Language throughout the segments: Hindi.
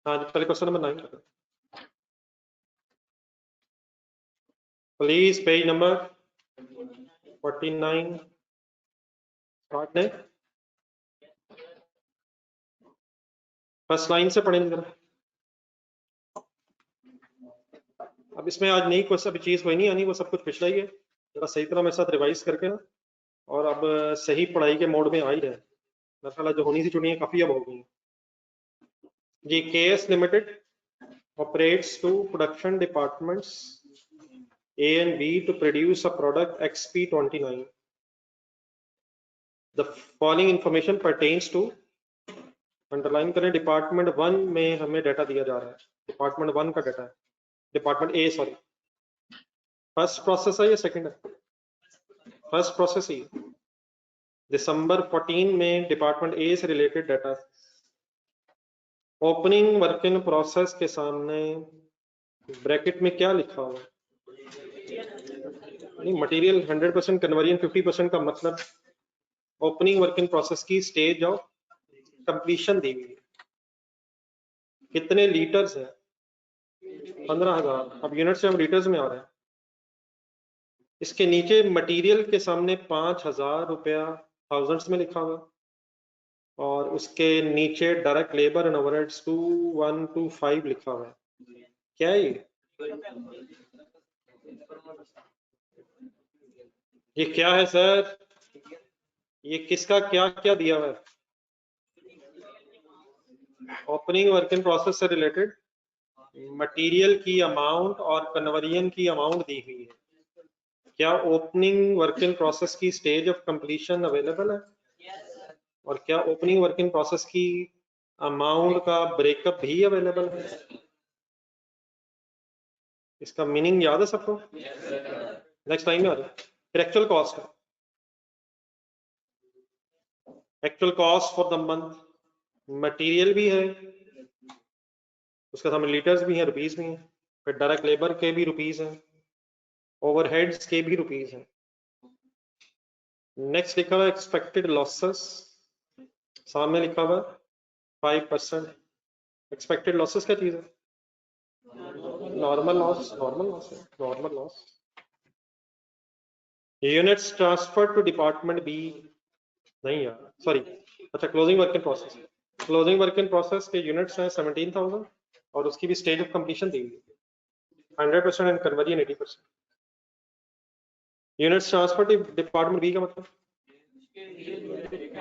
हाँ जी, पहले question number 9 please, page number 49 start ने फर्स्ट लाइन से पढ़ेंगे जरा। अब इसमें आज नई क्वेश्चन अभी चीज कोई नहीं आनी, वो सब कुछ पिछला ही है। जरा सही तरह मेरे साथ रिवाइज करके ना, और अब सही पढ़ाई के मोड में आ ही रहे। मेरा ख्याल जो होनी सी छुट्टियां काफी अब हो गई जी। KS limited operates two production departments A and B to produce a product XP29. The following information pertains to, underline करें, डिपार्टमेंट 1 में हमें डाटा दिया जा रहा है। डिपार्टमेंट 1 का डाटा है, डिपार्टमेंट ए, सॉरी फर्स्ट प्रोसेस है या सेकंड है? फर्स्ट प्रोसेस ही। दिसंबर 14 में डिपार्टमेंट ए से related data. Opening work in process के सामने ब्रैकेट में क्या लिखा हुआ है? नहीं, मटेरियल 100%, कन्वर्जन 50% का मतलब ओपनिंग वर्क इन प्रोसेस की स्टेज ऑफ कंप्लीशन दी हुई है। कितने लीटर्स है? 15,000। अब यूनिट से हम लीटर्स में आ रहे हैं। इसके नीचे मटेरियल के सामने 5,000 रुपया थाउजेंड्स में लिखा हुआ, और उसके नीचे डायरेक्ट लेबर एंड ओवरहेड्स 2125 लिखा हुआ है। क्या है ये क्या है सर? ये किसका क्या क्या दिया हुआ है? ओपनिंग वर्क इन प्रोसेस से रिलेटेड मटेरियल की अमाउंट और कन्वर्जन की अमाउंट दी हुई है। क्या ओपनिंग वर्क इन प्रोसेस की स्टेज ऑफ कंप्लीशन अवेलेबल है? और क्या ओपनिंग वर्क इन प्रोसेस की अमाउंट का ब्रेकअप भी अवेलेबल है? इसका मीनिंग याद है सबको? नेक्स्ट टाइम में आ जाए। फिर actual cost, actual cost for the month, material भी है, उसके सामने लीटर्स भी हैं, रुपीस भी हैं, फिर डायरेक्ट लेबर के भी रुपीस हैं, ओवरहेड्स के भी रुपीस हैं। नेक्स्ट लिखा हुआ एक्सपेक्टेड लॉसेस, सामने लिखा हुआ 5%। एक्सपेक्टेड लॉसेस क्या चीज है? नॉर्मल लॉस, नॉर्मल लॉस है, normal loss. Units transfer to department B, नहीं यार सॉरी, अच्छा closing work in process. Closing work in process के यूनिट्स हैं 17,000, और उसकी भी स्टेज ऑफ कंप्लीशन दी हुई है 100% and conversion 80%। Units transfer to department B का मतलब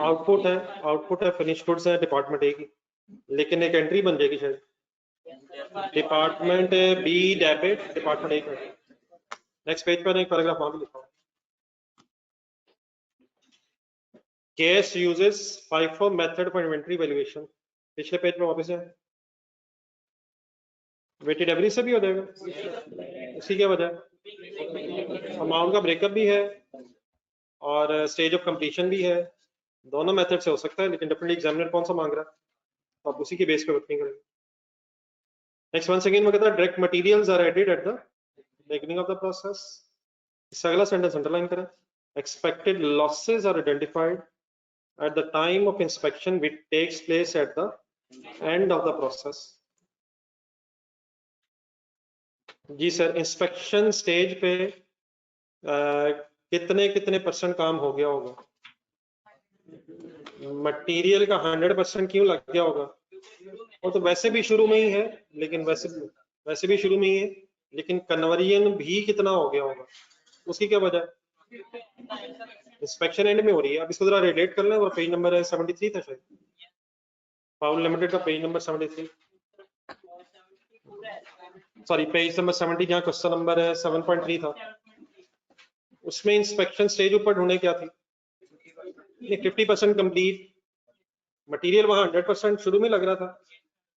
आउटपुट है, आउटपुट है, फिनिश गुड्स है डिपार्टमेंट ए की, लेकिन एक एंट्री बन जाएगी शायद department B debit department A का। नेक्स्ट पेज पर एक पैराग्राफ वहां भी लिखा हुआ, KS uses FIFO method for inventory valuation. पिछले पेज में वापस जाए, वेटेड एवरेज से भी हो जाएगा। इसी क्या वजह है? अमाउंट का ब्रेकअप भी है और स्टेज ऑफ कंप्लीशन भी है, दोनों मेथड से हो सकता है, लेकिन डेफिनेटली एग्जामिनर कौन सा मांग रहा है, तो आप उसी के बेस पे वर्किंग करेंगे। नेक्स्ट वंस अगेन मैं कहता है direct materials are added at the beginning of the process. इससे अगला सेंटेंस अंडरलाइन करें, expected losses are identified at the time of inspection which takes place at the end of the process। जी सर, इंस्पेक्शन स्टेज पे कितने कितने % काम हो गया होगा? मटेरियल का 100% क्यों लग गया होगा? वो तो वैसे भी शुरू में ही है, लेकिन वैसे भी शुरू में ही है, लेकिन कन्वर्जन भी कितना हो गया होगा, उसकी क्या वजह है? इंस्पेक्शन एंड में हो रही है। अब इसको जरा रिलेट कर लें, और पेज नंबर 73 था शायद, पावर लिमिटेड का page number 73, sorry page number 70, जहाँ क्वेश्चन नंबर 7.3 था, उसमें इंस्पेक्शन स्टेज ऊपर ढूंढे क्या थी? 50% कंप्लीट, मटेरियल वहां 100% शुरू में लग रहा था,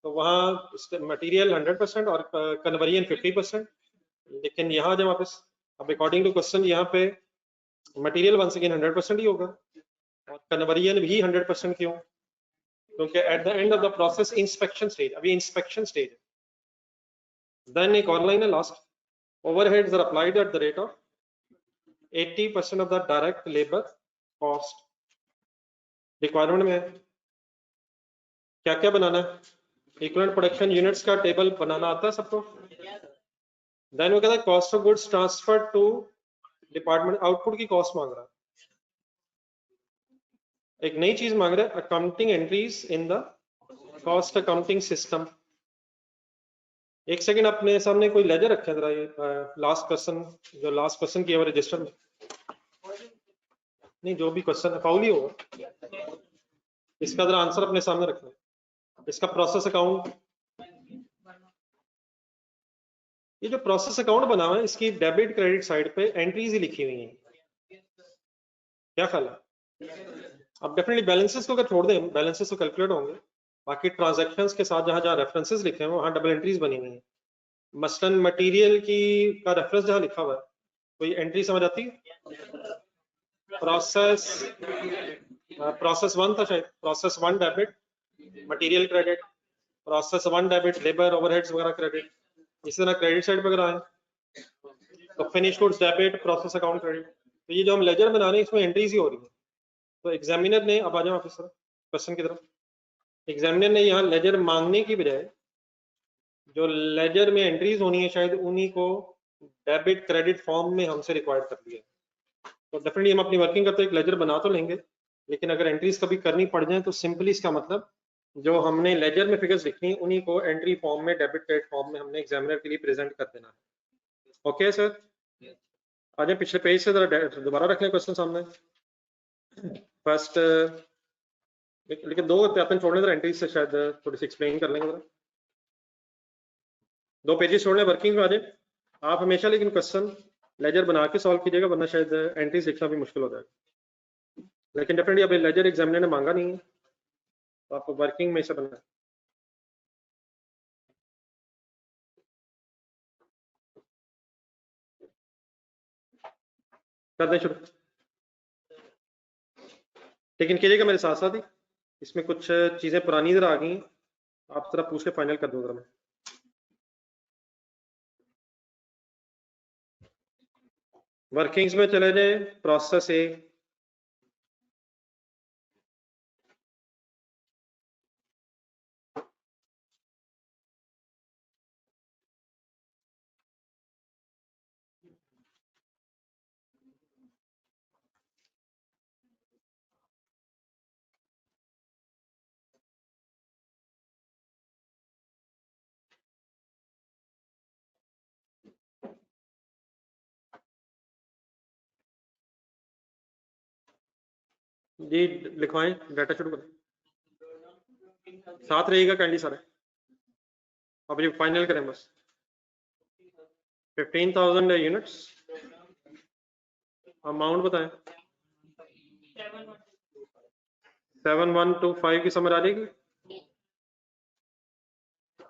तो वहां मटेरियल 100% और कन्वर्जन 50%, लेकिन यहाँ जब वापस, अब अकॉर्डिंग टू क्वेश्चन यहाँ पे मटेरियल वंस अगेन 100% ही होगा, और कन्वर्जन भी 100% क्यों? क्योंकि at the end of the process inspection stage, अभी इंस्पेक्शन स्टेज है। देन एक और लाइन है last, overheads are applied at the rate of 80% of the direct labour cost. Requirement में क्या क्या बनाना है? इक्विवेलेंट प्रोडक्शन यूनिट्स का टेबल बनाना आता है सबको? देन वो कहता है cost of goods transfer to department, output की कॉस्ट मांग रहा है। एक नई चीज मांग रहा है, accounting entries in the cost accounting system. एक सेकंड, अपने सामने कोई लेजर रखे जरा, ये लास्ट क्वेश्चन, जो लास्ट क्वेश्चन किया हुआ रजिस्टर में, नहीं जो भी क्वेश्चन है फाउल ही होगा, इसका जरा आंसर अपने सामने रखना है। इसका प्रोसेस अकाउंट, ये जो प्रोसेस अकाउंट बना हुआ है इसकी डेबिट क्रेडिट साइड पे एंट्रीज ही लिखी हुई हैं, क्या ख्याल है? अब डेफिनेटली बैलेंसेस को अगर छोड़ दें, बैलेंसेस तो कैलकुलेट होंगे, बाकी ट्रांजैक्शंस के साथ जहां जहां रेफरेंसेस लिखे हैं वहां डबल एंट्रीज बनी हुई हैं। मसलन मटेरियल की का रेफरेंस जहां लिखा हुआ है, कोई एंट्री समझ आती है? प्रोसेस 1 था शायद, process 1 debit material credit, process 1 debit labour overheads वगैरह क्रेडिट, इसी तरह क्रेडिट साइड पे अगर आए तो finish goods debit process account credit. तो ये जो हम लेजर बना रहे हैं इसमें एंट्रीज ही हो रही है। तो एग्जामिनर ने, अब आ जाओ ऑफिसर क्वेश्चन की तरफ, एग्जामिनर ने यहाँ लेजर मांगने की बजाय जो लेजर में एंट्रीज होनी है शायद उन्हीं को डेबिट क्रेडिट फॉर्म में हमसे रिक्वायर्ड कर दिया। तो डेफिनेटली हम अपनी वर्किंग करते एक लेजर बना तो लेंगे, लेकिन अगर एंट्रीज कभी करनी पड़ जाए तो सिंपली इसका मतलब जो हमने लेजर में फिगर्स लिखनी है उन्हीं को एंट्री फॉर्म में, डेबिट क्रेडिट फॉर्म में हमने एग्जामिनर के लिए प्रेजेंट कर देना है। ओके सर, आ जाए पिछले पेज से जरा दोबारा रख लें क्वेश्चन सामने। फर्स्ट, लेकिन दो पैटर्न छोड़ने जरा एंट्रीज से शायद थोड़ी सी एक्सप्लेन कर लेंगे जरा, दो पेजेस छोड़ने वर्किंग में आ जाए आप हमेशा, लेकिन क्वेश्चन लेजर बना के सॉल्व कीजिएगा वरना शायद एंट्रीज लिखना भी मुश्किल हो जाएगा। लेकिन डेफिनेटली अब लेजर एग्जामिनर ने मांगा नहीं है तो आपको वर्किंग में से बनना है। कर दें शुरू, लेकिन कीजिएगा मेरे साथ साथ ही, इसमें कुछ चीजें पुरानी जरा आ गई हैं, आप जरा पूछ के फाइनल कर दो जरा। मैं वर्किंग्स में चले जाए, प्रोसेस ए, जी लिखवाएं, डाटा शुरू करें, साथ रहेगा काइंडली सारे, अब ये फाइनल करें बस। 15,000 यूनिट्स, अमाउंट बताएं। 7125 की समझ आ जाएगी।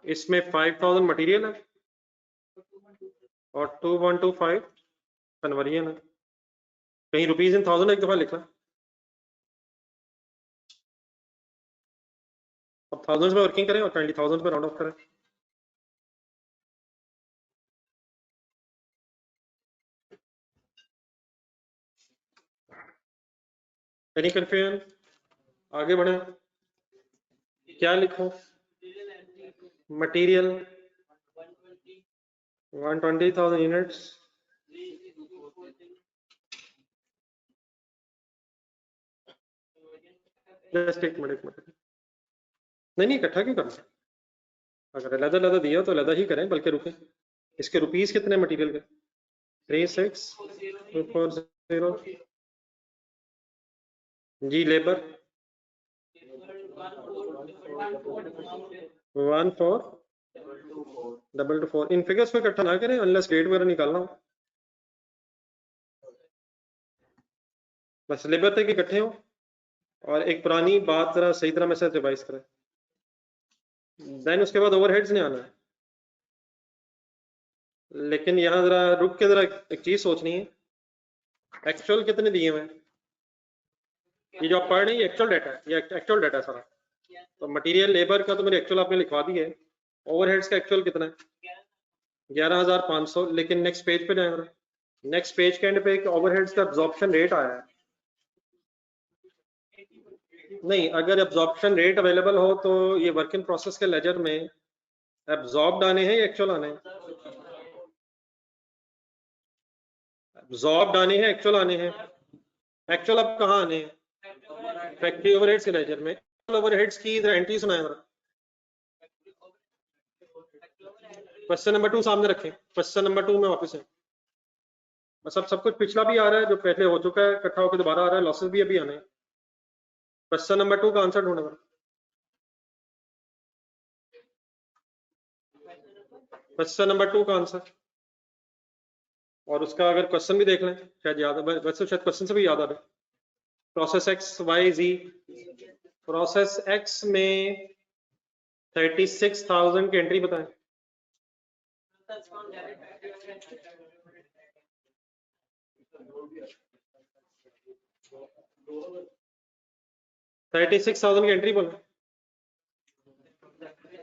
इसमें 5,000 मटेरियल है और 2125 कन्वर्जन है। कहीं रुपीज इन थाउजेंड एक दफा लिखना, अब थाउजेंड्स में वर्किंग करें और 20,000 में राउंड ऑफ करें। Any confusion? आगे बढ़े, क्या लिखो? मटेरियल 120,000 यूनिट्स, जस्ट एक मिनट नहीं इकट्ठा क्यों करना, अगर अलग दिया तो अलग ही करें, बल्कि रुके, इसके रुपीस कितने मटेरियल के? 36,240 जी। लेबर 14,224। इन फिगर्स को इकट्ठा ना करें अनलेस डेट वगैरह निकालना हो, बस लेबर तक इकट्ठे हो और एक पुरानी बात जरा सही तरह में से रिवाइज करें। देन उसके बाद ओवरहेड्स नहीं आना है, लेकिन यहाँ जरा रुक के जरा एक चीज सोचनी है, एक्चुअल कितने दिए हुए हैं? ये जो आप पढ़ रहे हैं ये एक्चुअल डाटा है, ये एक्चुअल डाटा है सारा। तो मटेरियल लेबर का तो मेरे एक्चुअल आपने लिखवा दी है, ओवरहेड्स का एक्चुअल कितना है? 11,500। लेकिन नेक्स्ट पेज पे जाएंगे, नेक्स्ट पेज के एंड पे एक ओवरहेड्स का एब्जॉर्प्शन रेट आया है नहीं, अगर एब्जॉर्प्शन रेट अवेलेबल हो तो ये वर्क इन प्रोसेस के लेजर में एब्जॉर्ब्ड आने हैं या एक्चुअल आने हैं? एब्जॉर्ब्ड आने हैं, एक्चुअल आने हैं? एक्चुअल अब कहाँ आने हैं? फैक्ट्री ओवरहेड्स के लेजर में। ओवरहेड्स की एंट्री सुनाए जरा। क्वेश्चन नंबर 2 सामने रखें। क्वेश्चन नंबर 2 में वापस है, मतलब सब कुछ पिछला भी आ रहा है जो पहले हो चुका है, इकट्ठा होकर दोबारा आ रहा है, लॉसेस भी अभी आने हैं। क्वेश्चन नंबर 2 का आंसर ढूंढना। क्वेश्चन नंबर 2 का आंसर, और उसका अगर क्वेश्चन भी देख लें, शायद याद है, वैसे शायद क्वेश्चन से भी याद आ रहा है। प्रोसेस एक्स वाई जी, प्रोसेस एक्स में 36,000 की एंट्री बताएं। $36,000 की एंट्री बोलो।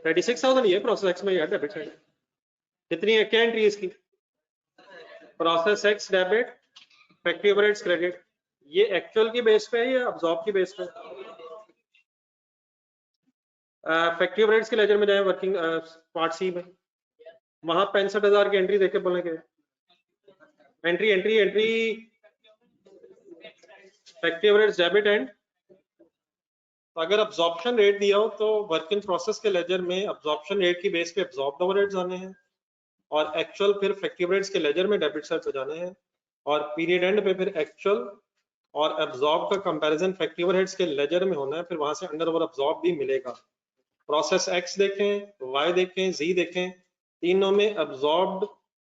36,000 ही है प्रोसेस एक्स में, यार डेबिट साइड कितनी है, क्या एंट्री है इसकी? Process x debit, factory overheads credit. ये एक्चुअल की बेस पे है या अब्जॉर्ब की बेस पे? फैक्ट्री ओवरहेड्स के लेजर में जाए, वर्किंग पार्ट सी में, वहां 65,000 की एंट्री देखे बोले के entry entry entry factory overheads debit and, अगर अब्जॉर्प्शन रेट दिया हो तो वर्क इन प्रोसेस के लेजर में अब्जॉर्प्शन रेट की बेस पे अब्जॉर्ब्ड ओवरहेड्स आने हैं, और एक्चुअल फिर फैक्ट्री ओवरहेड्स के लेजर में डेबिट साइड पे जाने हैं, और पीरियड एंड पे फिर एक्चुअल और अब्जॉर्ब का कंपैरिजन फैक्ट्री ओवरहेड्स के लेजर में होना है, फिर वहां से अंडर ओवर अब्जॉर्ब भी मिलेगा। प्रोसेस एक्स देखें, वाई देखें, जी देखें, तीनों में अब्जॉर्ब्ड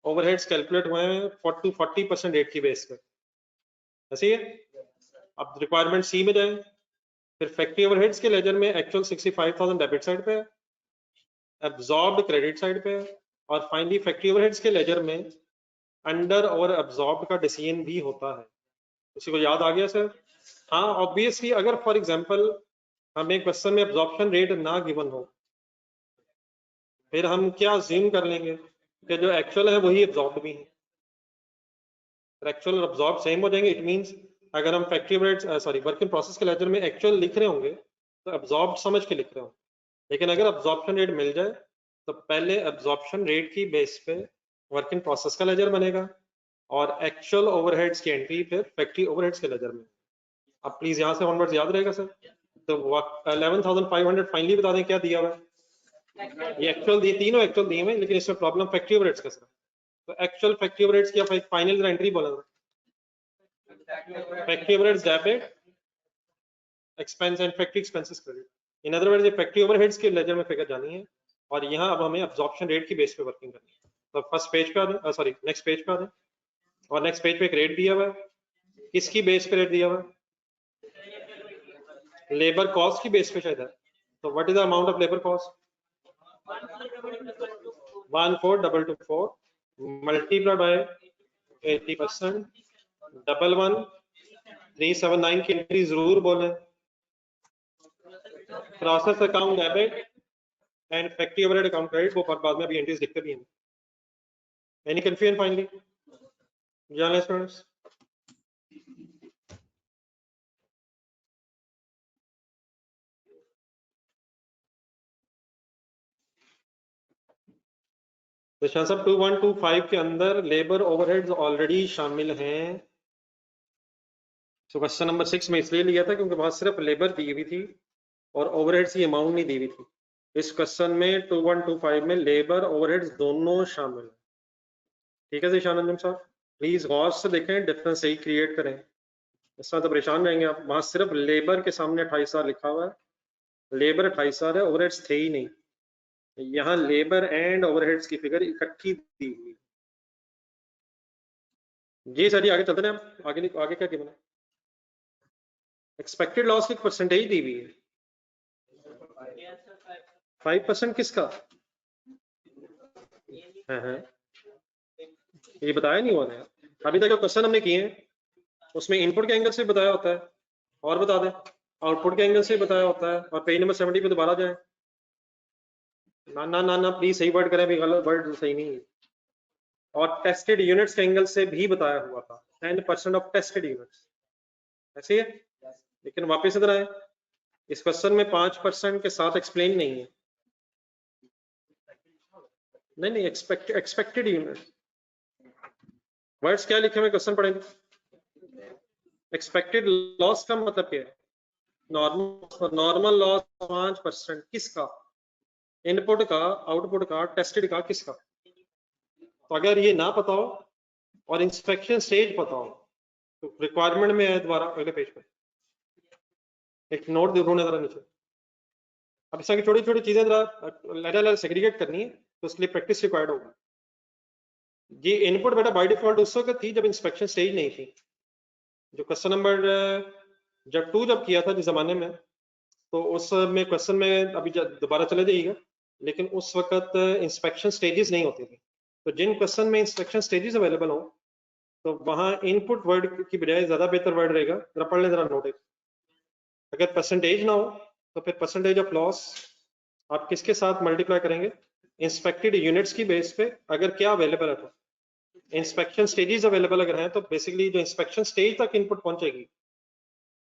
ओवरहेड्स कैलकुलेट हुए हैं 40% रेट की बेस पे, ऐसे ही है। अब रिक्वायरमेंट सी में जाए, फिर फैक्ट्री ओवरहेड्स के लेजर में एक्चुअल 65,000 डेबिट साइड पे है, अब्जॉर्ब्ड क्रेडिट साइड पे है, और फाइनली फैक्ट्री ओवरहेड्स के लेजर में अंडर और अब्जॉर्ब्ड का डिसीजन भी होता है। किसी को याद आ गया सर? हाँ, ऑब्वियसली अगर फॉर एग्जांपल हमें क्वेश्चन में अब्जॉर्प्शन रेट ना गिवन हो, फिर हम क्या अज्यूम कर लेंगे कि जो एक्चुअल है वही अब्जॉर्ब भी है, एक्चुअल और अब्जॉर्ब सेम हो जाएंगे। इट मींस अगर हम factory overheads sorry work in process के लेजर में एक्चुअल लिख रहे होंगे तो अब्जॉर्ब समझ के लिख रहे होंगे, लेकिन अगर अब्जॉर्प्शन रेट मिल जाए तो पहले अब्जॉर्प्शन रेट की बेस पे वर्क इन प्रोसेस का लेजर बनेगा, और एक्चुअल ओवरहेड्स की एंट्री फिर फैक्ट्री ओवरहेड्स के लेजर में। अब प्लीज यहाँ से ऑनवर्ड्स याद रहेगा सर। तो 11,500 फाइनली बता दें क्या दिया हुआ है। ये एक्चुअल दिए, तीनों एक्चुअल दिए हुए, लेकिन इसमें प्रॉब्लम फैक्ट्री ओवरहेड्स का सर। तो एक्चुअल फैक्ट्री ओवरहेड्स की फाइनल एंट्री बोला, factory overheads debit expense and factory expenses credit. In other words ये फैक्ट्री ओवरहेड्स के लेजर में फिगर जानी है, और यहाँ अब हमें अब्जॉर्प्शन रेट की बेस पे वर्किंग करनी है। तो फर्स्ट पेज पे आ जाए, सॉरी नेक्स्ट पेज पे आ जाए, और नेक्स्ट पेज पे एक रेट दिया हुआ है। किसकी बेस पे रेट दिया हुआ है? लेबर कॉस्ट की बेस पे शायद है। तो what is the amount of labour cost? 14,224 multiply by 80%, 11,379 की एंट्री जरूर बोले। Process account debit and factory overhead account credit, वो बाद में अभी एंट्रीज लिखते भी हैं। Any confusion finally journalist? तो सब 2125 के अंदर लेबर ओवरहेड्स ऑलरेडी शामिल हैं। तो क्वेश्चन नंबर 6 में इसलिए लिया था क्योंकि वहां सिर्फ लेबर दी हुई थी और ओवरहेड्स की अमाउंट नहीं दी हुई थी। इस क्वेश्चन में 2125 में लेबर ओवरहेड्स दोनों शामिल है। ठीक है जी शानंदम साहब, प्लीज गौर से देखें, डिफरेंस सही क्रिएट करें, इस तरह तो परेशान रहेंगे आप। वहां सिर्फ लेबर के सामने 28,000 लिखा हुआ है, लेबर 28,000 है, ओवरहेड्स थे ही नहीं। यहाँ लेबर एंड ओवरहेड्स की फिगर इकट्ठी दी हुई। जी सर जी, आगे चलते हैं। आगे आगे क्या गिवन है? एक्सपेक्टेड लॉस की परसेंटेज दी हुई है 5%। किसका? हाँ, ये बताया नहीं हुआ ना अभी तक। जो क्वेश्चन हमने किए हैं उसमें इनपुट के एंगल से बताया होता है, और बता दें आउटपुट के एंगल से बताया होता है, और पेज नंबर 70 पे दोबारा जाए। ना ना ना ना प्लीज सही वर्ड करें, अभी गलत वर्ड सही नहीं है। और टेस्टेड यूनिट्स के एंगल से भी बताया हुआ था, 10% ऑफ टेस्टेड यूनिट्स, ऐसे ही है। लेकिन वापस इधर आए, इस क्वेश्चन में 5% के साथ एक्सप्लेन नहीं है। नहीं एक्सपेक्टेड यूनिट वर्ड्स क्या लिखे हुए क्वेश्चन पढ़ेंगे। एक्सपेक्टेड लॉस का मतलब क्या है? नॉर्मल लॉस 5% किसका? इनपुट का, आउटपुट का, टेस्टेड का, किसका? तो अगर ये ना पता हो और इंस्पेक्शन स्टेज पता हो तो रिक्वायरमेंट में है, दोबारा अगले पेज पे एक नोट ढूंढने जरा नीचे। अब इस तरह की छोटी छोटी चीजें जरा सेग्रीगेट करनी है तो उसके लिए प्रैक्टिस रिक्वायर्ड होगा। ये इनपुट बेटा बाय डिफॉल्ट उस वक्त थी जब इंस्पेक्शन स्टेज नहीं थी। जो क्वेश्चन नंबर जब 2 जब किया था जिस जमाने में, तो उस में क्वेश्चन में अभी दोबारा चले जाइएगा, लेकिन उस वक्त इंस्पेक्शन स्टेजेस नहीं होती थी। तो जिन क्वेश्चन में इंस्पेक्शन स्टेजेस अवेलेबल हो तो वहां इनपुट वर्ड की बजाय ज्यादा बेहतर वर्ड रहेगा, जरा पढ़ लें जरा नोट। अगर परसेंटेज ना हो तो फिर परसेंटेज ऑफ लॉस आप किसके साथ मल्टीप्लाई करेंगे? इंस्पेक्टेड यूनिट्स की बेस पे। अगर क्या अवेलेबल है तो इंस्पेक्शन स्टेजेस अवेलेबल अगर हैं तो बेसिकली जो इंस्पेक्शन स्टेज तक इनपुट पहुंचेगी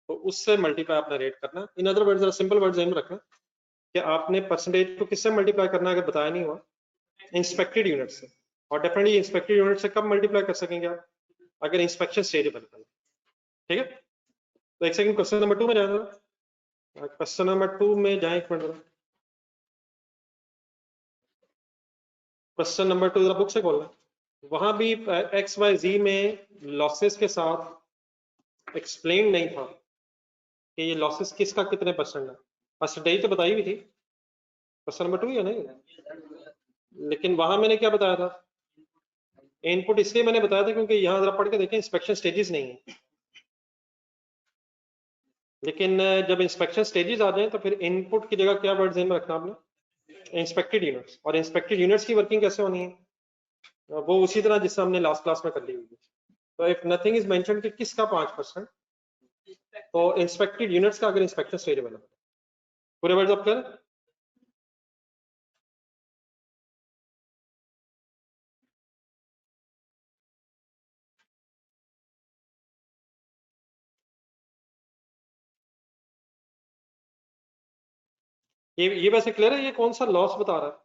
तो उससे मल्टीप्लाई आपने रेट करना। इन अदर वर्ड्स जरा सिंपल वर्ड्स में रखना कि आपने परसेंटेज को किससे मल्टीप्लाई करना है, अगर बताया नहीं हुआ इंस्पेक्टेड यूनिट से। और डेफिनेटली इंस्पेक्टेड यूनिट से कब मल्टीप्लाई कर सकेंगे आप? अगर इंस्पेक्शन स्टेज अवेलेबल है। ठीक है, तो एक सेकंड क्वेश्चन नंबर 2 में जाए। क्वेश्चन नंबर 2 में जाए, एक मिनट। क्वेश्चन नंबर 2 जरा बुक से खोलना। वहां भी एक्स वाई जी में लॉसेस के साथ एक्सप्लेन नहीं था कि ये लॉसेस किसका कितने परसेंट है। परसेंटेज तो बताई हुई थी क्वेश्चन नंबर 2 है नहीं, लेकिन वहां मैंने क्या बताया था? इनपुट इसलिए मैंने बताया था क्योंकि यहाँ जरा पढ़ के देखें इंस्पेक्शन स्टेजेस नहीं है। लेकिन जब इंस्पेक्शन स्टेजेस आ जाए तो फिर इनपुट की जगह क्या वर्ड में रखना आपने? Inspected units. और इंस्पेक्टेड यूनिट्स की वर्किंग कैसे होनी है? वो उसी तरह जिससे हमने लास्ट क्लास में कर ली हुई है। तो इफ नथिंग इज मेंशन कि किसका 5%, तो इंस्पेक्टेड यूनिट्स का अगर इंस्पेक्शन स्टेज अवेलेबल। पूरे वर्ड्स आप कर। ये वैसे क्लियर है ये कौन सा लॉस बता रहा है?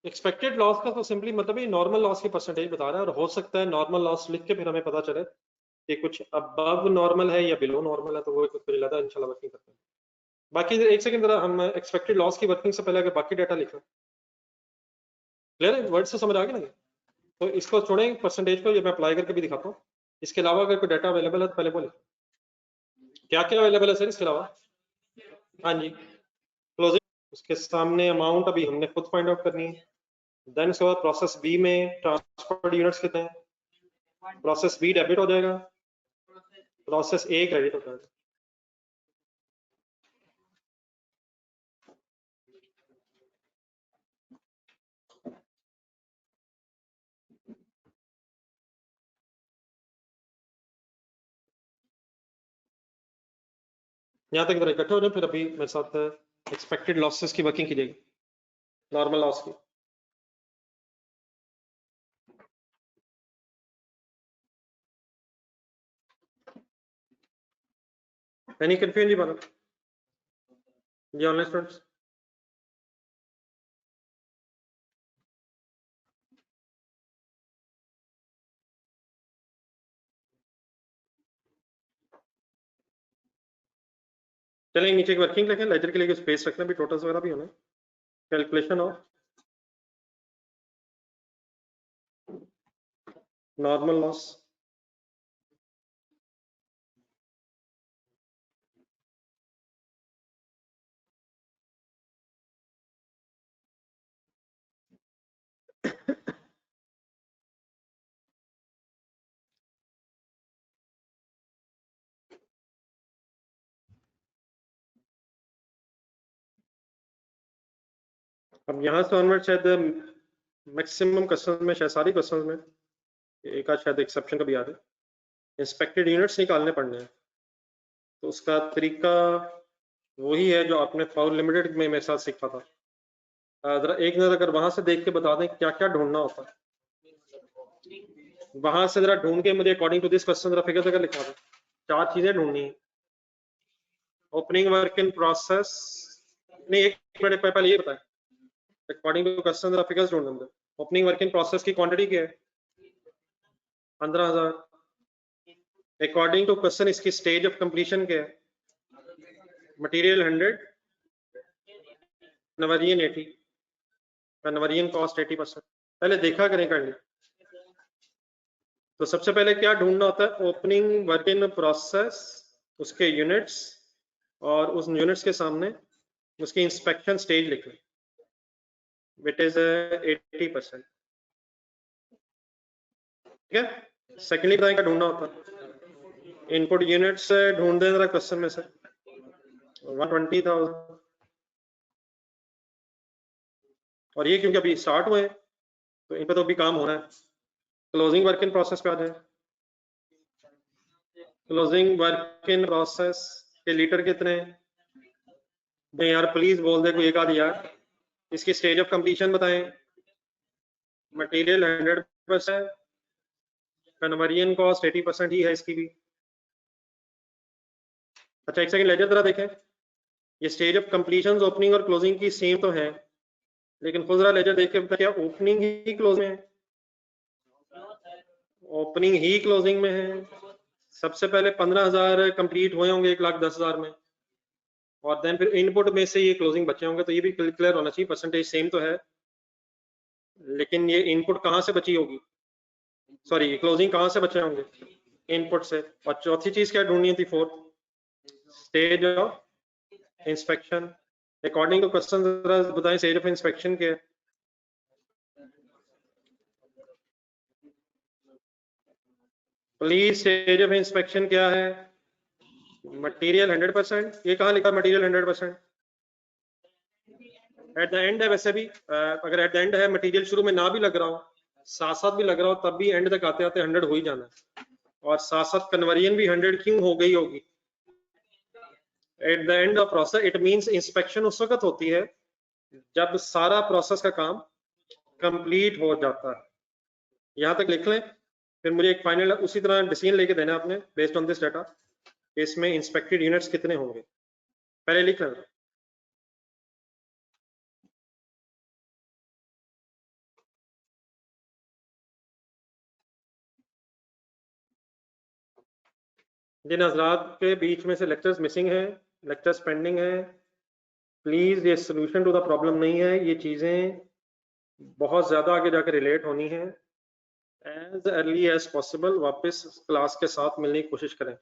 एक्सपेक्टेड लॉस का तो सिंपली मतलब ये नॉर्मल लॉस की परसेंटेज बता रहा है। और हो सकता है नॉर्मल लॉस लिख के फिर हमें पता चले कि कुछ अबव नॉर्मल है या बिलो नॉर्मल है, तो वो कुछ ज्यादा इंशाल्लाह वर्किंग करते हैं। बाकी एक सेकंड जरा हम एक्सपेक्टेड लॉस की वर्किंग से पहले अगर बाकी डाटा लिखा क्लियर है, वर्ड से समझ आ गया ना? तो इसको छोड़ें परसेंटेज को, ये मैं अप्लाई करके भी दिखाता हूँ। इसके अलावा अगर कोई डाटा अवेलेबल है तो पहले बोले क्या क्या अवेलेबल है सर इसके अलावा। हाँ जी, क्लोजिंग उसके सामने अमाउंट अभी हमने खुद फाइंड आउट करनी है। देन उसके बाद प्रोसेस बी में ट्रांसफर्ड यूनिट्स कितने हैं? प्रोसेस बी डेबिट हो जाएगा, प्रोसेस ए क्रेडिट हो जाएगा। यहाँ तक इधर इकट्ठे हो जाए, फिर अभी मेरे साथ एक्सपेक्टेड लॉसेस की वर्किंग कीजिएगी, नॉर्मल लॉस की। एनी कंफ्यूजन जी बात जी ऑनलाइन स्टूडेंट्स? चलें नीचे की वर्किंग लिखें, लेजर के लिए स्पेस रखना भी, टोटल्स वगैरह भी होना, कैलकुलेशन ऑफ नॉर्मल लॉस। अब यहाँ से ऑनवर्ड शायद मैक्सिमम क्वेश्चन में, शायद सारी क्वेश्चन में, एक आध शायद एक्सेप्शन का भी याद है, इंस्पेक्टेड यूनिट्स निकालने पड़ने हैं। तो उसका तरीका वही है जो आपने फाउल लिमिटेड में मेरे साथ सीखा था। जरा एक नजर अगर वहां से देख के बता दें क्या क्या ढूंढना होता है, वहां से जरा ढूंढ के मुझे अकॉर्डिंग टू दिस क्वेश्चन जरा फिगर लिखा दें। 4 चीजें ढूंढनी है। ओपनिंग वर्क इन प्रोसेस नहीं, एक मिनट पहले ये बताएं, अकॉर्डिंग टू क्वेश्चन जरा फिगर्स ढूंढ लेंगे। ओपनिंग वर्क इन प्रोसेस की क्वांटिटी क्या है? 15,000। अकॉर्डिंग टू क्वेश्चन इसकी स्टेज ऑफ कंप्लीशन क्या है? Material 100, conversion 80, conversion cost 80%। पहले देखा करें कर लिया। तो सबसे पहले क्या ढूंढना होता है? ओपनिंग वर्क इन प्रोसेस, उसके यूनिट्स, और उस यूनिट्स के सामने उसकी इंस्पेक्शन स्टेज लिख लें, विच इज 80%। ठीक है। सेकेंडली बताएं क्या ढूंढना होता है? इनपुट यूनिट्स ढूंढ दें जरा क्वेश्चन में से, 120,000। और ये क्योंकि अभी स्टार्ट हुए हैं तो इन पर तो अभी काम होना है। क्लोजिंग वर्क इन प्रोसेस पे आ जाए। क्लोजिंग वर्क इन प्रोसेस के लीटर कितने हैं? नहीं यार प्लीज बोल दे कोई एक आध यार। इसकी स्टेज ऑफ कंप्लीशन बताएं। मटेरियल 100%, कन्वर्जन कॉस्ट 80% ही है इसकी भी। अच्छा एक सेकंड लेजर जरा देखें, ये स्टेज ऑफ कंप्लीशन ओपनिंग और क्लोजिंग की सेम तो है, लेकिन खुद जरा लेजर देख के बता क्या ओपनिंग ही क्लोजिंग में है? ओपनिंग ही क्लोजिंग में है। सबसे पहले 15,000 कंप्लीट हुए होंगे 1,10,000 में, और देन फिर इनपुट में से ये क्लोजिंग बचे होंगे, तो ये भी क्लियर होना चाहिए। परसेंटेज सेम तो है, लेकिन ये इनपुट कहाँ से बची होगी? सॉरी, क्लोजिंग कहाँ से बचे होंगे? इनपुट से। और चौथी चीज क्या ढूंढनी थी? Fourth, stage of inspection. According to question जरा बताएं स्टेज ऑफ इंस्पेक्शन क्या है? प्लीज स्टेज ऑफ इंस्पेक्शन क्या है? मटेरियल 100%। ये कहाँ लिखा मटेरियल 100%? एट द एंड है वैसे भी। अगर एट द एंड है, मटेरियल शुरू में ना भी लग रहा हो, साथ साथ भी लग रहा हो, तब भी एंड तक आते आते 100 हो ही जाना है। और साथ साथ कन्वर्जन भी 100 क्यों हो गई होगी? Eight the end of process it means inspection उस वक्त होती है जब सारा प्रोसेस का काम कंप्लीट हो जाता है। यहां तक लिख लें, फिर मुझे एक फाइनल उसी तरह डिसीजन लेके देना आपने बेस्ड ऑन दिस डाटा, इसमें इंस्पेक्टेड यूनिट्स कितने होंगे, पहले लिख लें। जिन हजरात के बीच में से लेक्चर्स मिसिंग है, लेक्चर्स पेंडिंग है, प्लीज ये सोल्यूशन टू द प्रॉब्लम नहीं है, ये चीजें बहुत ज्यादा आगे जाकर रिलेट होनी है। एज अर्ली एज पॉसिबल वापस क्लास के साथ मिलने की कोशिश करें।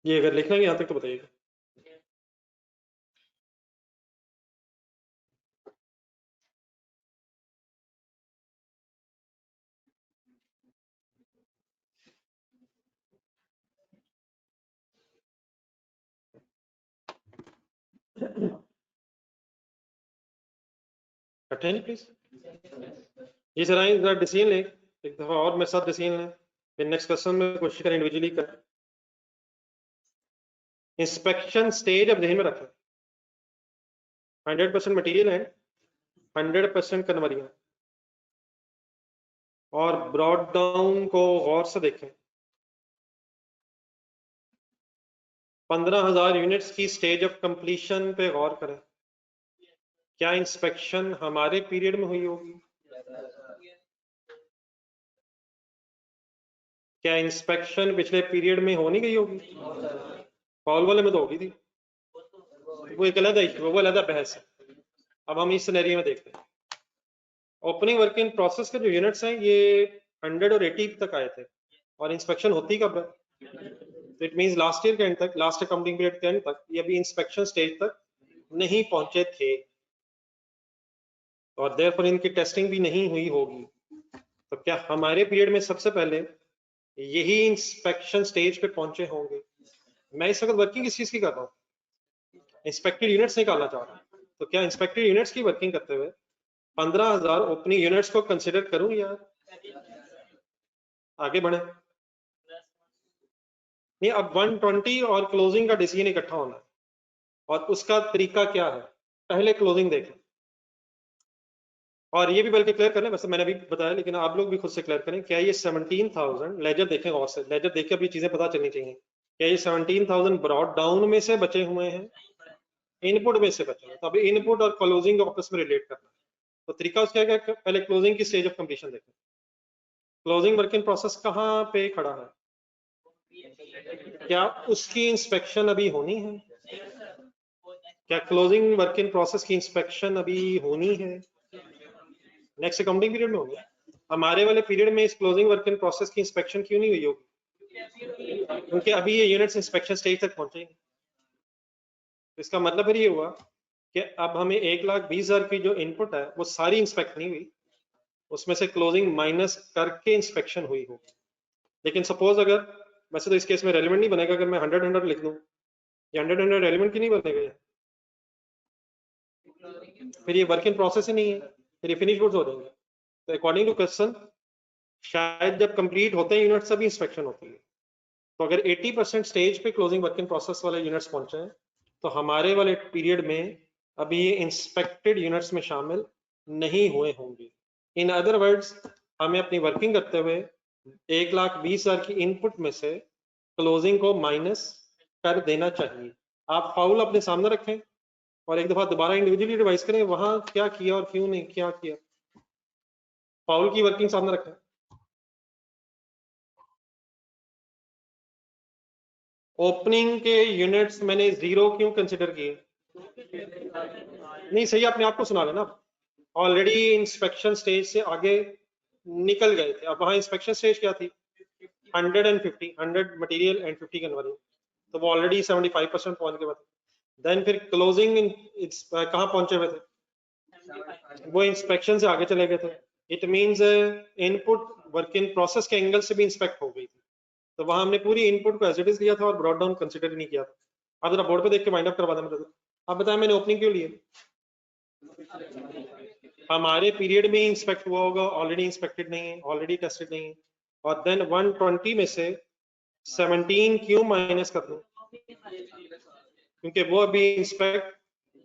ये अगर लिखना है यहाँ तक तो बताइएगा। इकट्ठे नहीं प्लीज, ये जरा डिसीजन लें एक दफा और मेरे साथ डिसीजन लें, फिर नेक्स्ट क्वेश्चन में कोशिश करें इंडिविजुअली करें। इंस्पेक्शन स्टेज अब ध्यान में रखें, 100% मटेरियल है, 100% कन्वर्जन। और ब्रॉड डाउन को गौर से देखें, 15,000 यूनिट्स की स्टेज ऑफ कंप्लीशन पे गौर करें। क्या इंस्पेक्शन हमारे पीरियड में हुई होगी? क्या इंस्पेक्शन पिछले पीरियड में हो नहीं गई होगी? फाउल वाले में तो होगी थी, वो एक अलग इशू, वो अलग बहस है। अब हम इस सिनेरियो में देखते हैं। ओपनिंग वर्क इन प्रोसेस के जो यूनिट्स हैं ये 100 और 80 तक आए थे, और इंस्पेक्शन होती कब है? इट मींस लास्ट ईयर के एंड तक, लास्ट अकाउंटिंग पीरियड के एंड तक ये अभी इंस्पेक्शन स्टेज तक नहीं पहुंचे थे, और देयरफॉर इनकी टेस्टिंग भी नहीं हुई होगी। तो क्या हमारे पीरियड में सबसे पहले यही इंस्पेक्शन स्टेज पे पहुंचे होंगे? मैं इस वक्त वर्किंग किस चीज की कर रहा हूँ? इंस्पेक्टेड यूनिट्स निकालना चाह रहा हूँ। तो क्या इंस्पेक्टेड यूनिट्स की वर्किंग करते हुए 15,000 ओपनिंग यूनिट्स को कंसिडर करूं यार? आगे बढ़े नहीं, अब 120 और क्लोजिंग का डिसीजन इकट्ठा होना है, और उसका तरीका क्या है? पहले क्लोजिंग देखें, और ये भी बल्कि क्लियर करें, वैसे मैंने भी बताया लेकिन आप लोग भी खुद से क्लियर करें, क्या ये 17,000 लेजर देखें गौर से, लेजर देख के अभी चीजें पता चलनी चाहिए, क्या ये 17,000 ब्रॉड डाउन में से बचे हुए हैं, इनपुट में से बचे हैं? तो अभी इनपुट और क्लोजिंग को आपस में रिलेट करना है। तो तरीका उसका क्या है? पहले क्लोजिंग की स्टेज ऑफ कंप्लीशन देखें। क्लोजिंग वर्क इन प्रोसेस कहाँ पे खड़ा है? क्या उसकी इंस्पेक्शन अभी होनी है? क्या क्लोजिंग वर्क इन प्रोसेस की इंस्पेक्शन अभी होनी है? नेक्स्ट अकाउंटिंग पीरियड में होगी। हमारे वाले पीरियड में इस क्लोजिंग वर्क इन प्रोसेस की इंस्पेक्शन क्यों नहीं हुई होगी? क्योंकि अभी ये यूनिट्स इंस्पेक्शन स्टेज तक पहुंचेंगे। इसका मतलब फिर ये हुआ कि अब हमें 1,20,000 की जो इनपुट है वो सारी इंस्पेक्ट नहीं हुई, उसमें से क्लोजिंग माइनस करके इंस्पेक्शन हुई हो। लेकिन सपोज अगर, वैसे तो इस केस में रेलिवेंट नहीं बनेगा अगर मैं 100 लिख दूं, ये 100 रेलिवेंट की नहीं बनेगा, फिर ये वर्क इन प्रोसेस ही नहीं है, फिर ये फिनिश गुड्स हो जाएंगे। तो अकॉर्डिंग टू क्वेश्चन शायद जब कंप्लीट होते हैं यूनिट सभी इंस्पेक्शन होती है। तो अगर 80% स्टेज पे क्लोजिंग वर्क इन प्रोसेस वाले यूनिट्स पहुंचे हैं तो हमारे वाले पीरियड में अभी ये इंस्पेक्टेड यूनिट्स में शामिल नहीं हुए होंगे। इन अदर वर्ड्स हमें अपनी वर्किंग करते हुए 1,20,000 की इनपुट में से क्लोजिंग को माइनस कर देना चाहिए। आप फाउल अपने सामने रखें और एक दफा दोबारा इंडिविजुअली रिवाइज करें वहां क्या किया और क्यों नहीं क्या किया। फाउल की वर्किंग सामने रखें। ओपनिंग के यूनिट्स मैंने 0 क्यों कंसिडर किए? नहीं सही, अपने आप को सुना लेना। ऑलरेडी इंस्पेक्शन स्टेज से आगे निकल गए थे। अब वहां इंस्पेक्शन स्टेज क्या थी? 150, 100 मटेरियल एंड 50 कन्वर्जन, तो वो ऑलरेडी 75% पहुंच गए थे। देन फिर क्लोजिंग कहाँ पहुंचे हुए थे? वो इंस्पेक्शन से आगे चले गए थे। It means input work in process के एंगल से भी इंस्पेक्ट हो गई थी, तो वहां हमने पूरी इनपुट को एज इट इज लिया था और ब्रॉड डाउन कंसिडर नहीं किया था। आप जरा बोर्ड पे देख के वाइंड अप करवा दें। आप बताएं मैंने ओपनिंग क्यों लिए? हमारे पीरियड में इंस्पेक्ट हुआ होगा, ऑलरेडी इंस्पेक्टेड नहीं है, ऑलरेडी टेस्टेड नहीं है, और देन 120 में से 17 क्यों माइनस कर दूं? क्योंकि वो अभी इंस्पेक्ट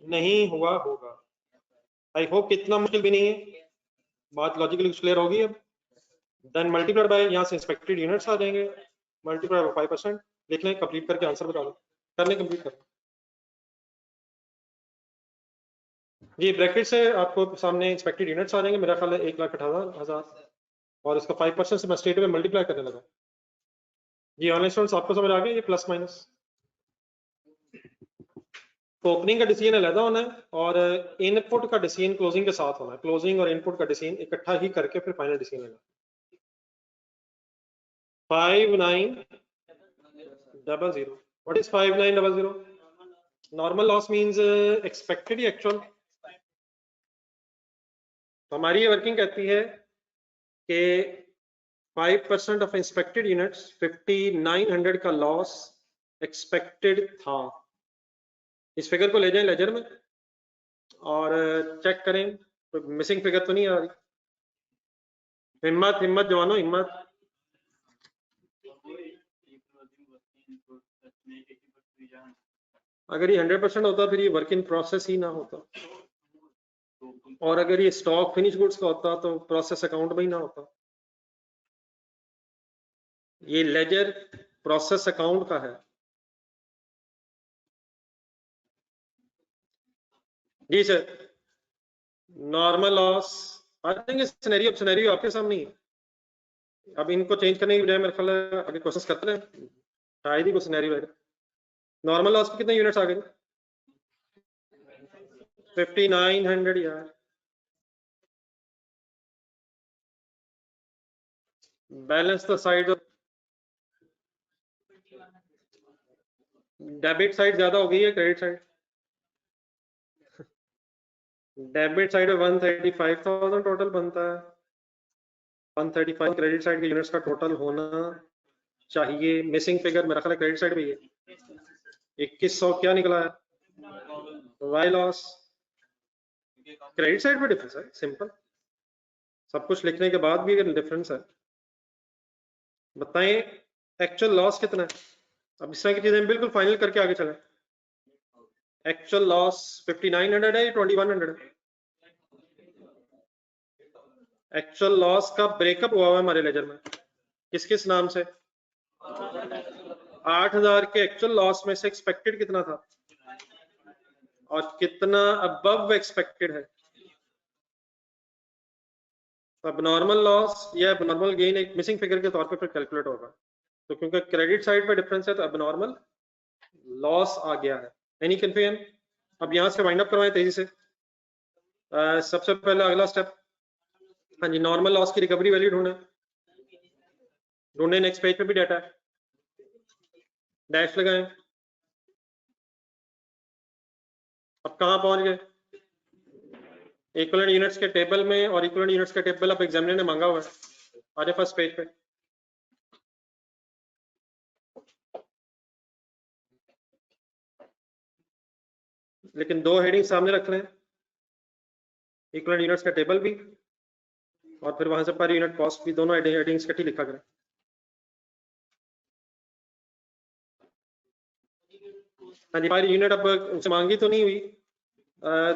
नहीं हुआ होगा। आई होप इतना मुश्किल भी नहीं है, बात लॉजिकली क्लियर होगी। अब देन मल्टीप्लाइड बाय, यहाँ से इंस्पेक्टेड यूनिट्स आ जाएंगे, मल्टीप्लाई बाय 5%। लिख लें, कंप्लीट करके आंसर बता दो, कर लें कंप्लीट कर लें जी। ब्रैकेट से आपको सामने इंस्पेक्टेड यूनिट्स आ जाएंगे, मेरा ख्याल है 1,18,000, और इसका 5% से मैं स्ट्रेट में मल्टीप्लाई करने लगा जी। ऑनलाइन स्टूडेंट्स आपको समझ आ गया ये प्लस माइनस? तो ओपनिंग का डिसीजन अलग होना है और इनपुट का डिसीजन क्लोजिंग के साथ होना है। क्लोजिंग और इनपुट का डिसीजन इकट्ठा ही करके फिर फाइनल डिसीजन लेना। 5900, what is 5900? Normal loss means expected या एक्चुअल? हमारी ये वर्किंग कहती है कि 5% ऑफ इंस्पेक्टेड यूनिट्स 5900 का लॉस एक्सपेक्टेड था। इस फिगर को ले जाएं लेजर में और चेक करें कोई मिसिंग फिगर तो नहीं आ रही। हिम्मत हिम्मत जवानों, हिम्मत। अगर ये 100% होता फिर ये वर्क इन प्रोसेस ही ना होता, और अगर ये स्टॉक फिनिश गुड्स का होता तो प्रोसेस अकाउंट में ही ना होता। ये लेजर प्रोसेस अकाउंट का है जी sir. Normal loss, I think scenario आपके सामने ही है। अब इनको चेंज करने की बजाय मेरे ख्याल है आगे क्वेश्चंस करते हैं, शायद ही कोई सिनेरियो है। नॉर्मल लॉस के कितने यूनिट्स आ गए? 5900 यार। Balance the side, debit side ज्यादा हो गई है क्रेडिट साइड? डेबिट साइड में 135,000 टोटल बनता है। 135 क्रेडिट साइड के यूनिट्स का टोटल होना चाहिए। मिसिंग फिगर मेरा ख्याल है क्रेडिट साइड पे ही है। 2100 क्या निकला है? वाई लॉस क्रेडिट साइड पे डिफरेंस है, सिंपल। सब कुछ लिखने के बाद भी अगर डिफरेंस है, बताएं एक्चुअल लॉस कितना है। अब इस तरह की चीजें बिल्कुल फाइनल करके आगे चलें। एक्चुअल लॉस 5900 है या 2100 है? एक्चुअल लॉस का ब्रेकअप हुआ हुआ है हमारे लेजर में, किस किस नाम से? 8000 के एक्चुअल लॉस में से एक्सपेक्टेड कितना था और कितना अबव एक्सपेक्टेड है? अब नॉर्मल लॉस या नॉर्मल गेन एक मिसिंग फिगर के तौर पे फिर कैलकुलेट होगा। तो क्योंकि क्रेडिट साइड पे डिफरेंस है तो अब नॉर्मल लॉस आ गया है। Any confusion? अब यहां से वाइंड अप करवाएं तेजी से। सबसे पहले अगला स्टेप, हाँ जी, नॉर्मल लॉस की रिकवरी वैल्यू ढूंढे। नेक्स्ट पेज पे भी डाटा है, डैश लगाएं। अब कहां पहुंच गए? इक्विवेलेंट यूनिट्स के टेबल में, और इक्विवेलेंट यूनिट्स का टेबल अब एग्जामिनर ने मांगा हुआ है। आ जाए फर्स्ट पेज पे। लेकिन दो हेडिंग सामने रख लें, इक्विवेलेंट यूनिट्स का टेबल भी और फिर वहां से पर यूनिट कॉस्ट भी, दोनों हेडिंग्स इकट्ठी लिखा करें। हाँ जी, पर यूनिट अब उनसे मांगी तो नहीं हुई।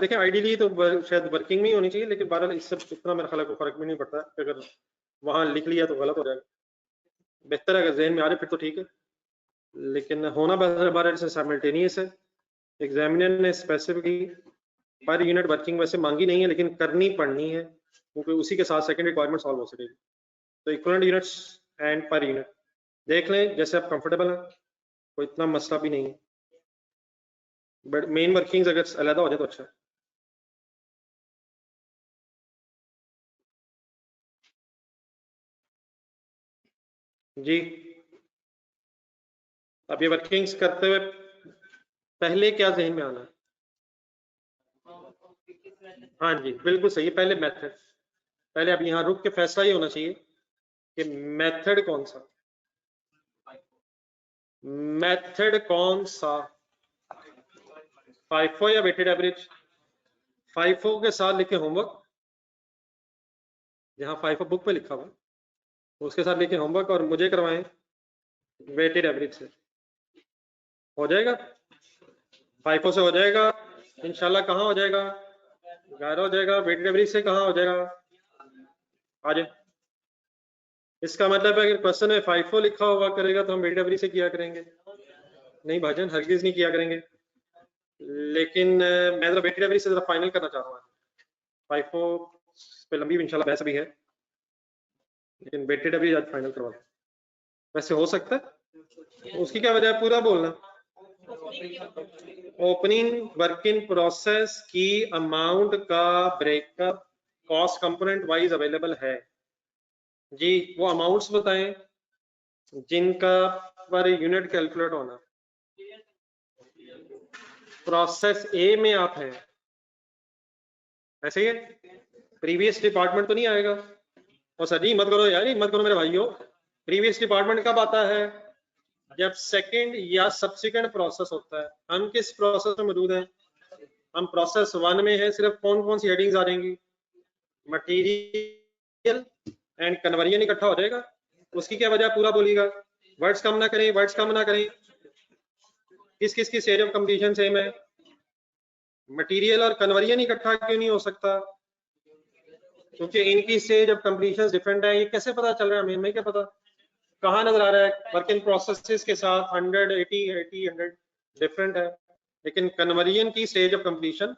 देखें आइडियली तो शायद वर्किंग में ही होनी चाहिए, लेकिन बहरहाल इससे इतना मेरा ख्याल है कोई फर्क भी नहीं पड़ता है। अगर वहां लिख लिया तो गलत हो जाएगा। बेहतर है अगर जहन में आ रहे फिर तो ठीक है, लेकिन होना बहरहाल से साइमल्टेनियस है। एग्जामिनर ने स्पेसिफिकली पर यूनिट वर्किंग वैसे मांगी नहीं है, लेकिन करनी पड़नी है क्योंकि उसी के साथ सेकंड रिक्वायरमेंट सॉल्व हो सकेगी। तो equivalent units and per unit देख लें जैसे आप कंफर्टेबल हैं, कोई इतना मसला भी नहीं है, बट मेन वर्किंग्स अगर अलग हो जाए तो अच्छा है। जी, अब ये वर्किंग्स करते हुए पहले क्या जहन में आना है? हाँ जी बिल्कुल सही है, पहले मेथड। पहले अब यहाँ रुक के फैसला ये होना चाहिए कि मेथड कौन सा, मेथड कौन सा, फाइफो या वेटेड एवरेज? फाइफो के साथ लिखे होमवर्क, जहाँ फाइफो बुक पे लिखा हुआ उसके साथ लिखे होमवर्क और मुझे करवाएं वेटेड एवरेज से। हो जाएगा, फाइफो से हो जाएगा इंशाल्लाह। कहाँ हो जाएगा? 11 हो जाएगा। वेटेड एवरेज से कहाँ हो जाएगा? आ जाए। इसका मतलब है अगर क्वेश्चन में फाइफो लिखा हुआ करेगा तो हम वेटेड एवरेज से किया करेंगे? नहीं भाईजान, हरगिज नहीं किया करेंगे। लेकिन मैं तो वेटेड एवरेज से जरा फाइनल करना चाह रहा हूँ। फाइफो पे लंबी इंशाल्लाह बहस भी है, लेकिन वेटेड एवरेज आज फाइनल करवा दें। वैसे हो सकता है, उसकी क्या वजह है पूरा बोलना। ओपनिंग वर्क इन प्रोसेस की अमाउंट का breakup cost component wise available है जी। वो अमाउंट्स बताएं जिनका पर यूनिट कैलकुलेट होना। प्रोसेस ए में आप हैं, ऐसे ही है। प्रीवियस डिपार्टमेंट तो नहीं आएगा। और सर जी मत करो यार, मत करो मेरे भाइयों। प्रीवियस डिपार्टमेंट कब आता है? जब सेकंड या सब्सिक्वेंट प्रोसेस होता है। हम किस प्रोसेस में मौजूद हैं? हम प्रोसेस 1 में है। सिर्फ कौन कौन सी हेडिंग्स आ जाएंगी? मटेरियल एंड कन्वर्जन इकट्ठा हो जाएगा। उसकी क्या वजह पूरा बोलिएगा। वर्ड्स कम ना करें, वर्ड्स कम ना करें। किस किस की स्टेज ऑफ कंप्लीशन सेम है? मटेरियल और कन्वर्जन इकट्ठा क्यों नहीं हो सकता? क्योंकि इनकी स्टेज ऑफ कंप्लीशन डिफरेंट है। ये कैसे पता चल रहा है हमें क्या पता? कहाँ नजर आ रहा है? वर्क इन प्रोसेसेस के साथ 100, 80, 80, 100 डिफरेंट है, लेकिन कन्वर्जन की स्टेज ऑफ कंप्लीशन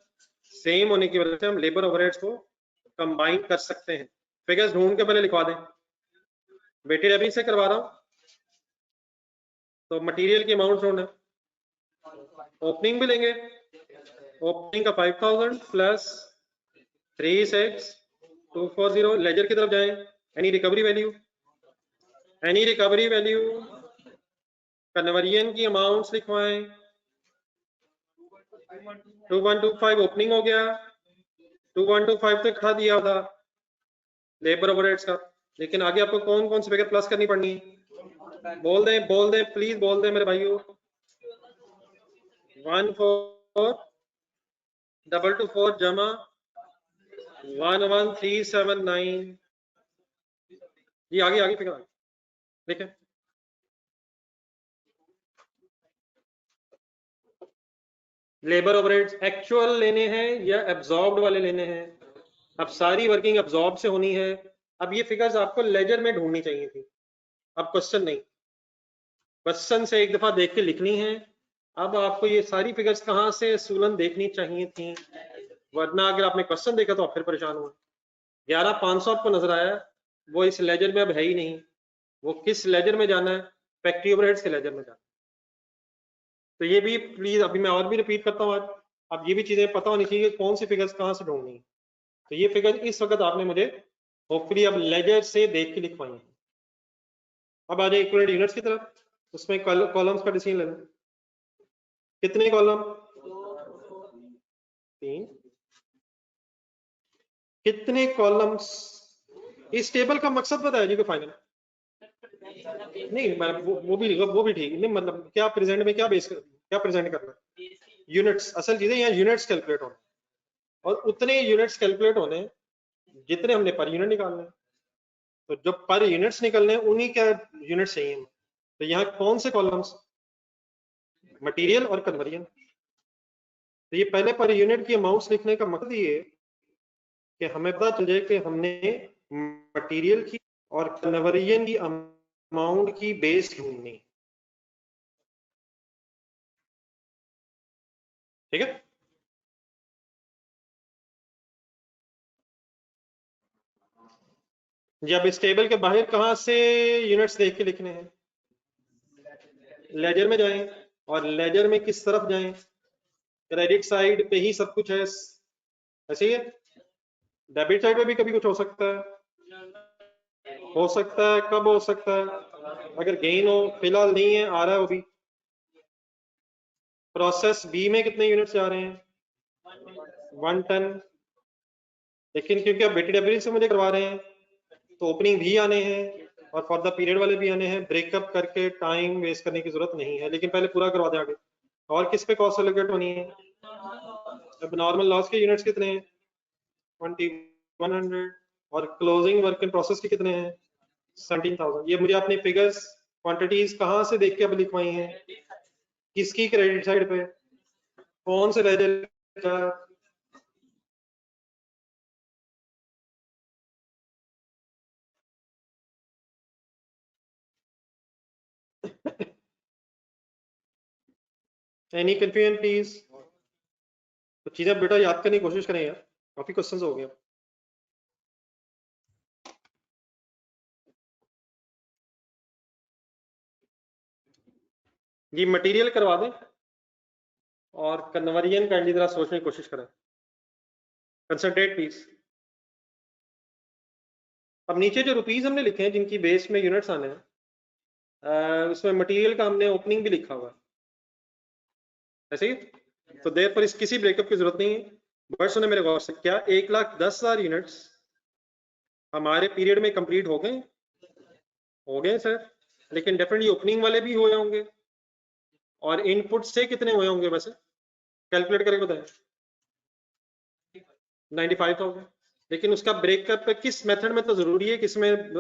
सेम होने की वजह से हम लेबर ओवरहेड्स को कंबाइन कर सकते हैं। फिगर्स ढूंढ के पहले लिखवा दें। वेटेड एवरेज से करवा रहा हूं तो मटेरियल की अमाउंट ढूंढना, ओपनिंग भी लेंगे, ओपनिंग का 5000 प्लस 36240, लेजर की तरफ जाएं, any recovery value, any recovery value, conversion की अमाउंट्स लिखवाएं, 2125 ओपनिंग हो गया, 2125 तो इकट्ठा दिया था लेबर ओवरहेड्स का, लेकिन आगे आपको कौन कौन सी फिगर प्लस करनी पड़नी है, बोल दें प्लीज बोल दें मेरे भाइयों। 14224 जमा 11379, जी आगे आगे फिगर देखें। लेबर ओवरहेड्स एक्चुअल लेने हैं या एब्जॉर्ब्ड वाले लेने हैं, अब सारी वर्किंग एब्जॉर्ब से होनी है। अब ये फिगर्स आपको लेजर में ढूंढनी चाहिए थी, अब क्वेश्चन नहीं, क्वेश्चन से एक दफा देख के लिखनी है। अब आपको ये सारी फिगर्स कहाँ से सूलन देखनी चाहिए थी, वरना अगर आपने क्वेश्चन देखा तो आप फिर परेशान हुए। 11500 आपको नजर आया, वो इस लेजर में अब है ही नहीं, वो किस लेजर में जाना है, फैक्ट्री ओवरहेड्स के लेजर में जाना। तो ये भी प्लीज अभी मैं और भी रिपीट करता हूँ आज, अब ये भी चीजें पता होनी चाहिए कौन सी फिगर्स कहाँ से ढूंढनी है। तो ये फिगर इस वक्त आपने मुझे होपफुली अब लेजर से देख के लिखवाई है। अब आ जाए इक्विवेलेंट यूनिट्स की तरफ, उसमें कॉलम्स का डिसीजन लेना, कितने कॉलम, 3, कितने कॉलम्स, इस टेबल का मकसद बताया जी को फाइनल नहीं, वो भी ठीक नहीं, मतलब क्या प्रेजेंट में क्या क्या प्रेजेंट करना है, यूनिट्स, असल चीजें यहाँ यूनिट्स कैलकुलेट होने, और उतने यूनिट्स कैलकुलेट होने जितने हमने पर यूनिट निकालने, तो जो पर यूनिट्स निकलने उन्हीं क्या यूनिट चाहिए। तो यहाँ कौन से कॉलम्स, मटेरियल और कन्वर्जन। तो ये पहले पर यूनिट की अमाउंट्स लिखने का मकसद ये कि हमें पता चल जाए कि हमने मटेरियल की और कन्वर्जन की अमाउंट की बेस ढूंढनी, ठीक है। जब इस टेबल के बाहर कहां से यूनिट्स देख के लिखने हैं, लेजर में जाएं, और लेजर में किस तरफ जाएं, क्रेडिट साइड पे ही सब कुछ है, ऐसे ही है। डेबिट साइड पे भी कभी कुछ हो सकता है, कब हो सकता है, अगर गेन हो, फिलहाल नहीं है, आ रहा है वो भी। प्रोसेस बी में कितने यूनिट्स जा रहे हैं, 1 टन, लेकिन क्योंकि आप वेटेड एवरेज से मुझे करवा रहे हैं तो ओपनिंग भी आने हैं और फॉर द पीरियड वाले भी आने हैं, ब्रेकअप करके टाइम वेस्ट करने की जरूरत नहीं है, लेकिन पहले पूरा करवा दें आगे। और किस पे कॉस्ट एलोकेट होनी है, अब नॉर्मल लॉस के यूनिट्स कितने हैं, 2100, और क्लोजिंग वर्क इन प्रोसेस के कितने हैं, 17,000। ये मुझे अपनी फिगर्स क्वांटिटीज कहाँ से देख के अब लिखवाई हैं, किसकी क्रेडिट साइड पे, कौन से लेजर का, एनी कंफ्यूजन प्लीज। तो चीजें बेटा याद करने की कोशिश करें यार, काफी क्वेश्चंस हो गए। ये मटेरियल करवा दें और कन्वर्जन काइंडली जरा सोचने की कोशिश करें, कंसंट्रेट प्लीज। अब नीचे जो रुपीस हमने लिखे हैं जिनकी बेस में यूनिट्स आने हैं, उसमें मटेरियल का हमने ओपनिंग भी लिखा हुआ है, ऐसे ही। तो देर पर इस किसी ब्रेकअप की जरूरत नहीं है। बट सुने मेरे गौर से, क्या 1,10,000 यूनिट्स हमारे पीरियड में कंप्लीट हो गए सर, लेकिन डेफिनेटली ओपनिंग वाले भी हुए होंगे, और इनपुट से कितने हुए होंगे वैसे, कैलकुलेट करके बताएं। 95,000, लेकिन उसका ब्रेकअप किस मेथड में तो जरूरी है, किसमें,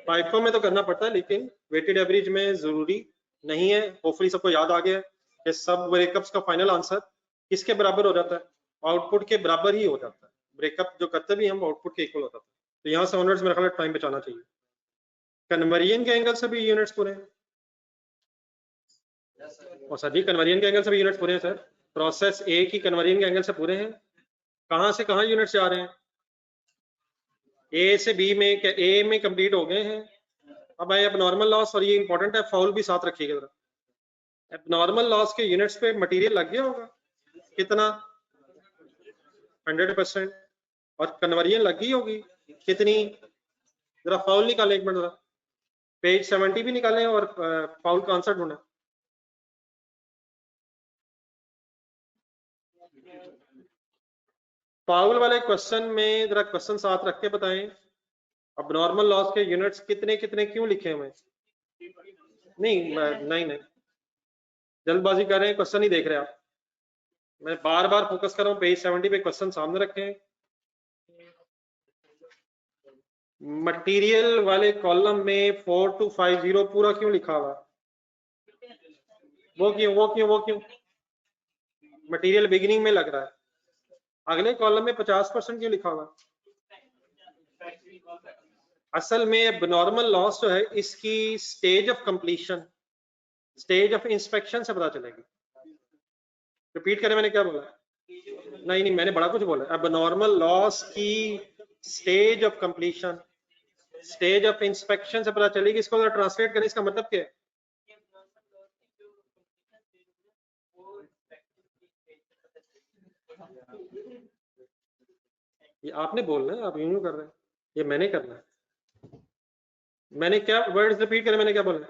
पाइपो में तो करना पड़ता है, लेकिन वेटेड एवरेज में जरूरी नहीं है। होपफुली सबको याद आ गया कि सब ब्रेकअप्स का फाइनल आंसर किसके बराबर हो जाता है, आउटपुट के बराबर ही हो जाता है। ब्रेकअप जो करते भी हम आउटपुट के इक्वल होता है। तो यहाँ से ऑनर्स मेरे ख्याल टाइम बचाना चाहिए। कन्वर्जन के एंगल से भी यूनिट्स पूरे हैं, और सर जी कन्वर्जन के एंगल से भी यूनिट्स पूरे हैं सर, प्रोसेस ए की कन्वर्जन के एंगल से पूरे हैं। कहां से कहां यूनिट्स जा रहे हैं, ए से बी में, ए में कंप्लीट हो गए हैं। अब आए अब नॉर्मल लॉस, और ये इंपॉर्टेंट है, फाउल भी साथ रखिएगा जरा। एबनॉर्मल लॉस के यूनिट्स पे मटेरियल लग गया होगा कितना 100%, और कन्वर्जन लग गई होगी कितनी, जरा फाउल निकालें एक मिनट, जरा पेज 70 भी निकालें और फाउल का आंसर ढूंढें। फाउल वाले क्वेश्चन में जरा क्वेश्चन साथ रख के बताएं, अब नॉर्मल लॉस के यूनिट्स कितने कितने क्यों लिखे हुए? नहीं, जल्दबाजी कर रहे हैं, क्वेश्चन ही देख रहे हैं आप। मैं बार बार फोकस कर रहा हूँ, पेज 70 पे क्वेश्चन सामने रखें। मटेरियल वाले कॉलम में 4250 पूरा क्यों लिखा हुआ? वो क्यों मटेरियल बिगिनिंग में लग रहा है, अगले कॉलम में 50% क्यों लिखा हुआ? असल में एबनॉर्मल लॉस जो है इसकी stage of completion, stage of inspection से पता चलेगी। रिपीट करें मैंने क्या बोला? नहीं, मैंने बड़ा कुछ बोला। एबनॉर्मल लॉस की stage of completion, stage of inspection से पता चलेगी। इसको जरा ट्रांसलेट करें, इसका मतलब क्या है? ये आपने बोलना है, आप यूं कर रहे हैं, ये मैंने करना है। मैंने क्या वर्ड्स रिपीट करे, मैंने क्या बोला?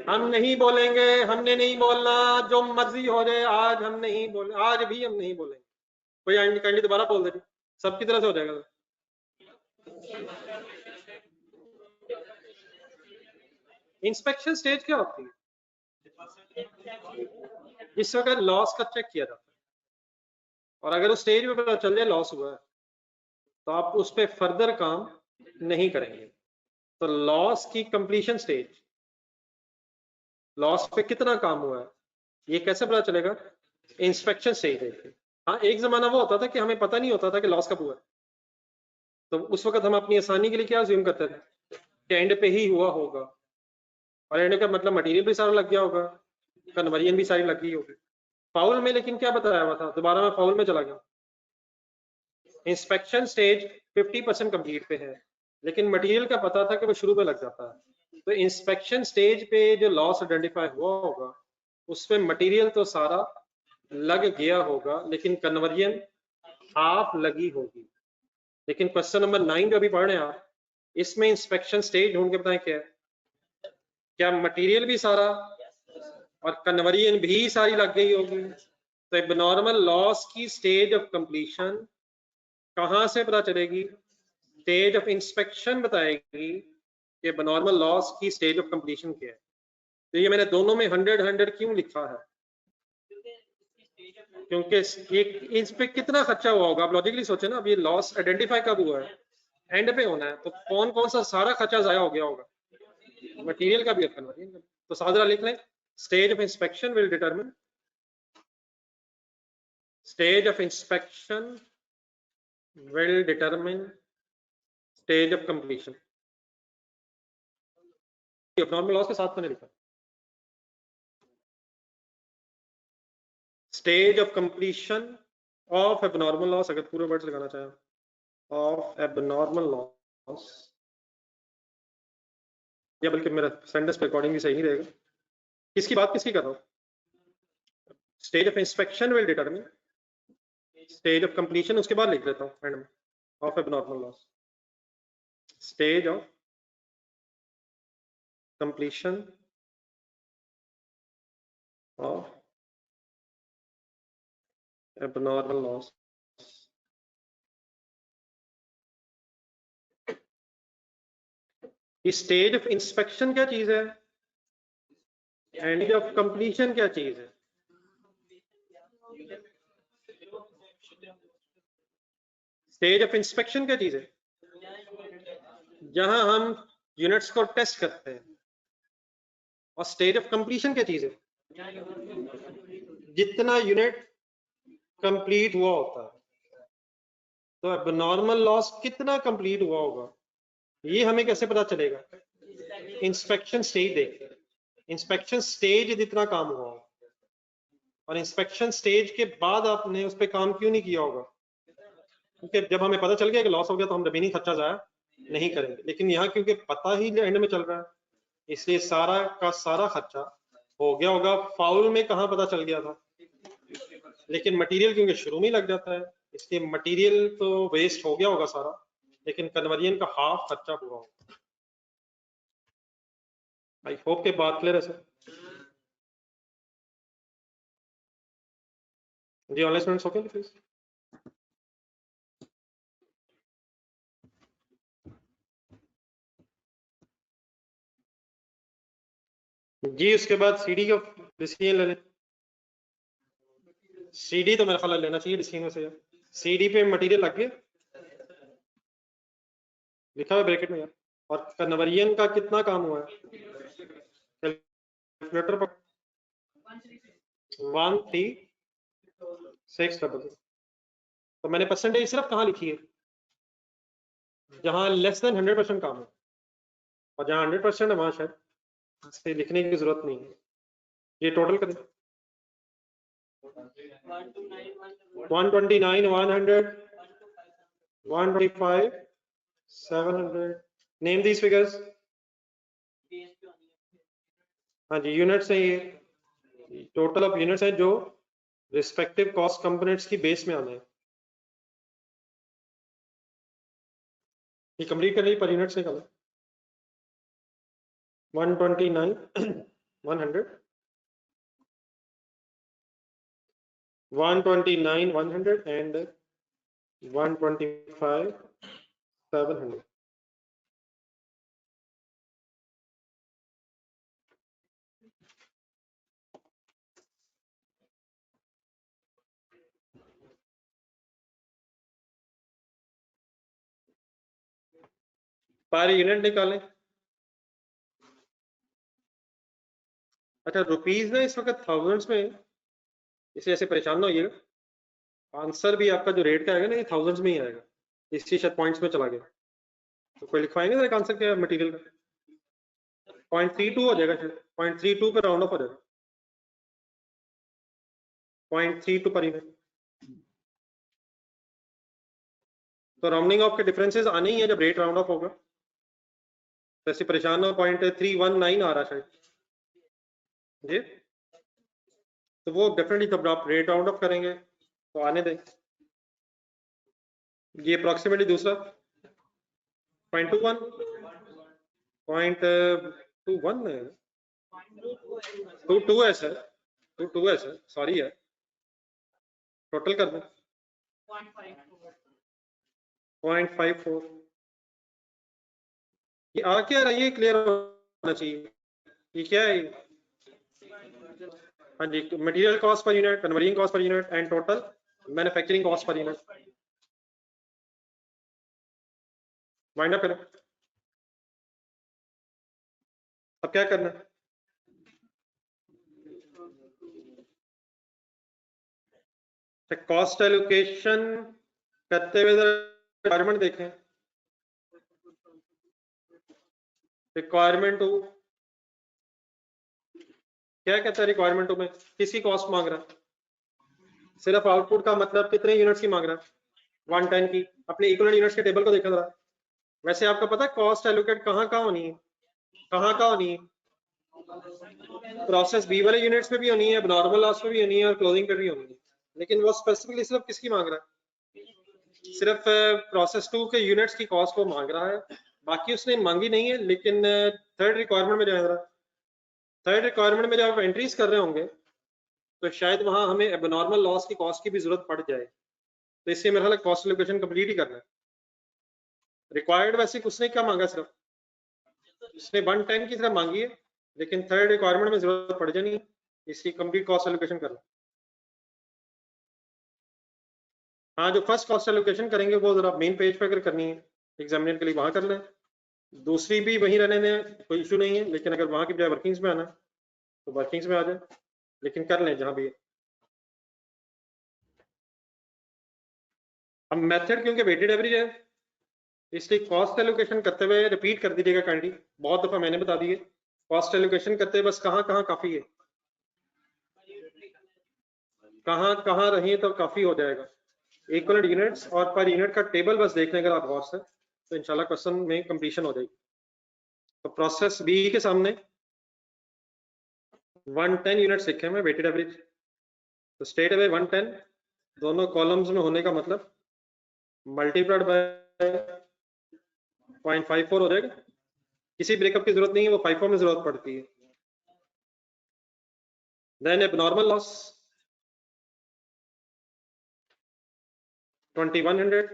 हम नहीं बोलेंगे, हमने नहीं बोलना, जो मर्जी हो जाए, आज हम नहीं बोले, आज भी हम नहीं बोलेंगे। कोई काइंडली दोबारा बोल दे, सबकी तरह से हो जाएगा। इंस्पेक्शन स्टेज क्या होती है? जिस वक्त लॉस का चेक किया जाता है, और अगर उस स्टेज में पता चल जाए लॉस हुआ है तो आप उस पर फर्दर काम नहीं करेंगे। तो लॉस की कंप्लीशन स्टेज, लॉस पे कितना काम हुआ है, ये कैसे पता चलेगा? इंस्पेक्शन स्टेज देखिए। हाँ, एक जमाना वो होता था कि हमें पता नहीं होता था कि लॉस कब हुआ, तो उस वक्त हम अपनी आसानी के लिए क्या अज्यूम करते थे कि एंड पे ही हुआ होगा, और एंड का मतलब मटेरियल भी सारा लग गया होगा, कन्वर्जन भी सारी लग गई होगी। फाउल में लेकिन क्या बताया हुआ था? दोबारा मैं फाउल में चला गया। इंस्पेक्शन स्टेज 50% कंप्लीट पे है, लेकिन मटेरियल का पता था कि वो शुरू में लग जाता है। तो इंस्पेक्शन स्टेज पे जो लॉस आइडेंटिफाई हुआ होगा उसमें मटेरियल तो सारा लग गया होगा, लेकिन कन्वर्जन हाफ लगी होगी। लेकिन क्वेश्चन नंबर 9 जो अभी पढ़ रहे हैं आप, इसमें इंस्पेक्शन स्टेज ढूंढ के बताएं क्या है? क्या मटेरियल भी सारा और कन्वर्जन भी सारी लग गई होगी? तो एबनॉर्मल लॉस की स्टेज ऑफ कंप्लीशन कहां से पता चलेगी? स्टेज ऑफ इंस्पेक्शन बताएगी कि एबनॉर्मल लॉस की स्टेज ऑफ कंप्लीशन क्या है। तो ये मैंने दोनों में 100 क्यों लिखा है? क्योंकि इस पे कितना खर्चा हुआ होगा, आप लॉजिकली सोचे ना। अब ये लॉस आइडेंटिफाई कब हुआ है? एंड पे होना है, तो कौन कौन सा सारा खर्चा जाया हो गया होगा, मटेरियल का भी और कन्वर्जन का भी। तो सादरा लिख लें, stage of inspection will determine, stage of inspection will determine stage of completion. Abnormal loss के साथ मैंने लिखा stage of completion of abnormal loss, अगर पूरे वर्ड्स लगाना चाहें, ऑफ एबनॉर्मल लॉस, या बल्कि मेरा सेंटेंस पे रिकॉर्डिंग भी सही नहीं रहेगा। किसकी बात किसकी कर रहा हूँ? Stage of inspection will determine stage of completion, उसके बाद लिख देता हूँ एंड में, of abnormal loss, stage of completion of abnormal loss. Stage of inspection क्या चीज है, एंड ऑफ कंप्लीशन क्या चीज है? स्टेज ऑफ इंस्पेक्शन क्या चीज है? जहां हम यूनिट्स को टेस्ट करते हैं। और स्टेज ऑफ कंप्लीशन क्या चीज है? जितना यूनिट कंप्लीट हुआ होता है। तो एबनॉर्मल लॉस कितना कंप्लीट हुआ होगा, ये हमें कैसे पता चलेगा? इंस्पेक्शन स्टेज देखिए, इंस्पेक्शन स्टेज जितना काम हुआ होगा, और इंस्पेक्शन स्टेज के बाद आपने उस पर काम क्यों नहीं किया होगा? क्योंकि जब हमें पता चल गया कि लॉस हो गया तो हम रिमेनिंग खर्चा जाया नहीं करेंगे। लेकिन यहाँ क्योंकि पता ही एंड में चल रहा है इसलिए सारा का सारा खर्चा हो गया होगा। फाउल में कहाँ पता चल गया था, लेकिन मटेरियल क्योंकि शुरू में लग जाता है इसलिए मटेरियल तो वेस्ट हो गया होगा सारा, लेकिन कन्वर्जन का हाफ खर्चा हुआ होगा। आई होप के बात क्लियर है सर। जी ऑनलाइन स्टूडेंट्स ओके प्लीज। जी उसके बाद सीडी का डिसीजन ले लें। सीडी तो मेरा ख्याल लेना चाहिए डिसीजन में से। सीडी पे मटेरियल लग गया लिखा हुआ ब्रैकेट में यार, और कन्वर्जन का कितना काम हुआ है कैलकुलेटर पर 13600। तो मैंने परसेंटेज सिर्फ कहाँ लिखी है, जहां लेस देन 100% काम है, और जहां 100% है वहां शायद से लिखने की जरूरत नहीं है। ये टोटल करें 129 100 125 700। Name these figures. हाँ जी यूनिट्स है, ये टोटल ऑफ यूनिट्स है जो रिस्पेक्टिव कॉस्ट कंपोनेंट्स की बेस में आने हैं। ये कंप्लीट करने पर यूनिट्स निकालो 129 100 129 100 and 125 700। पर यूनिट निकालें। अच्छा रुपीज ना इस वक्त थाउजेंड्स में, इसलिए ऐसे परेशान ना होइएगा, आंसर भी आपका जो रेट का आएगा ना ये थाउजेंड्स में ही आएगा, इसलिए शायद पॉइंट्स में चला गया। तो कोई लिखवाएंगे ना आंसर क्या है मटेरियल का, 0.32 हो जाएगा शायद, 0.32 पे राउंड ऑफ हो जाएगा, 0.32 पर यूनिट। तो राउंडिंग ऑफ के डिफरेंसेस आने ही है जब रेट राउंड ऑफ होगा। तो ऐसे परेशान हो, 0.319 आ रहा शायद जी, तो वो डेफिनेटली जब आप रेट राउंड ऑफ करेंगे तो आने दें। ये अप्रोक्सीमेटली दूसरा 0.21 0.21 है, 22 है सर, 22 है सर, सॉरी है, टोटल कर दें 0.54। ये आ क्या रहा है, ये क्लियर होना चाहिए ये क्या है। हाँ जी material cost per unit, converging cost per unit and total manufacturing cost per unit. Wind up करें। अब क्या करना है, कॉस्ट एलोकेशन करते हुए रिक्वायरमेंट देखें। रिक्वायरमेंट 2 क्या कहता है, रिक्वायरमेंट 2 में किसकी कॉस्ट मांग रहा है, सिर्फ आउटपुट का मतलब कितने यूनिट्स की मांग रहा है, 110 की। अपने इक्विवेलेंट यूनिट्स के टेबल को देखा जरा। वैसे आपको पता है कॉस्ट एलोकेट कहाँ कहाँ होनी है, कहाँ कहाँ होनी है, प्रोसेस बी वाले यूनिट्स पे भी होनी है, नॉर्मल लॉस पे भी होनी है और क्लोजिंग पे भी होनी है। लेकिन वो स्पेसिफिकली सिर्फ किसकी मांग रहा है, सिर्फ प्रोसेस 2 के यूनिट्स की कॉस्ट को मांग रहा है, बाकी उसने मांगी नहीं है। लेकिन थर्ड रिक्वायरमेंट में जाए, थर्ड रिक्वायरमेंट में जब आप एंट्रीज कर रहे होंगे तो शायद वहां हमें एबनॉर्मल लॉस की कॉस्ट की भी जरूरत पड़ जाए, तो इससे मेरा ख्याल कॉस्ट एलोकेशन कंप्लीट ही करना है। रिक्वायर्ड वैसे उसने क्या मांगा, सिर्फ उसने 110 की तरह मांगी है, लेकिन थर्ड रिक्वायरमेंट में जरूरत पड़ जानी है, इसकी कंप्लीट कॉस्ट एलोकेशन करना। हाँ जो फर्स्ट कॉस्ट एलोकेशन करेंगे वो जरा मेन पेज पे अगर करनी है एग्जामिनर के लिए वहां कर लें, दूसरी भी वहीं रहने दें, कोई इशू नहीं है। लेकिन अगर वहां की बजाय वर्किंग्स में आना तो वर्किंग्स में आ जाए, लेकिन कर लें जहां भी है। अब मेथड क्योंकि वेटेड एवरेज है इसलिए कॉस्ट एलोकेशन करते हुए रिपीट कर दीजिएगा काइंडली, बहुत दफा मैंने बता दी है। कॉस्ट एलोकेशन करते हुए बस कहाँ कहाँ काफी है, कहाँ कहाँ रही तो काफी हो जाएगा। इक्वल यूनिट्स और पर यूनिट का टेबल बस देख लें अगर आप गौर से, तो इंशाल्लाह क्वेश्चन में कंप्लीशन हो जाएगी। तो प्रोसेस बी के सामने 110 यूनिट्स लिखे हैं वेटेड एवरेज, तो स्ट्रेट अवे 110 दोनों कॉलम्स में होने का मतलब मल्टीप्लाइड बाय 0.54 हो जाएगा। किसी ब्रेकअप की जरूरत नहीं है, वो 54 में जरूरत पड़ती है। देन एबनॉर्मल लॉस 2100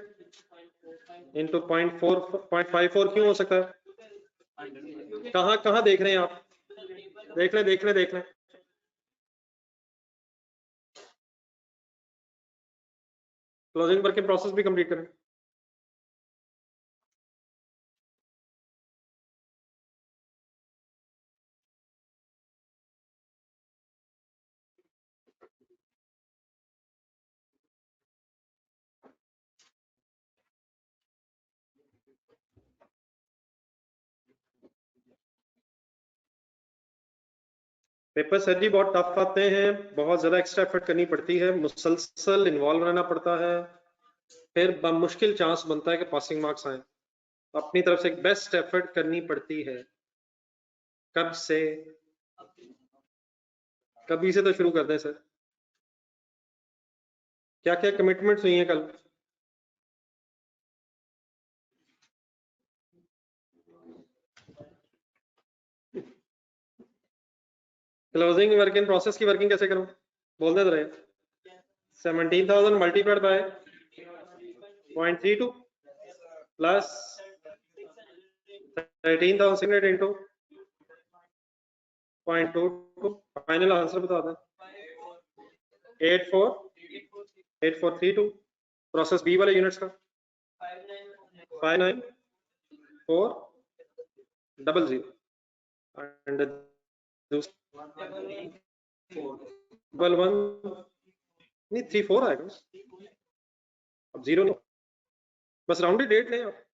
इंटू 0.54 क्यों हो सकता है? कहाँ कहाँ देख रहे हैं आप? देख लें। क्लोजिंग वर्क इन प्रोसेस भी कंप्लीट करें। पेपर सर जी बहुत टफ आते हैं, बहुत ज्यादा एक्स्ट्रा एफर्ट करनी पड़ती है, मुसलसल इन्वॉल्व रहना पड़ता है, फिर मुश्किल चांस बनता है कि पासिंग मार्क्स आए। अपनी तरफ से एक बेस्ट एफर्ट करनी पड़ती है। कब से? कभी से तो शुरू कर दें सर। क्या क्या कमिटमेंट्स हुई हैं कल? क्लोजिंग वर्क इन प्रोसेस की वर्किंग कैसे करूं? बोल दे रहे 17,000 multiplied by 0.32 plus 13,600 into 0.22। Final answer बता दें 8432 प्रोसेस बी वाले यूनिट्स का 59400 एंड डबल वन नहीं 34 आएगा, अब जीरो नहीं, बस राउंडेड डेट लें आप,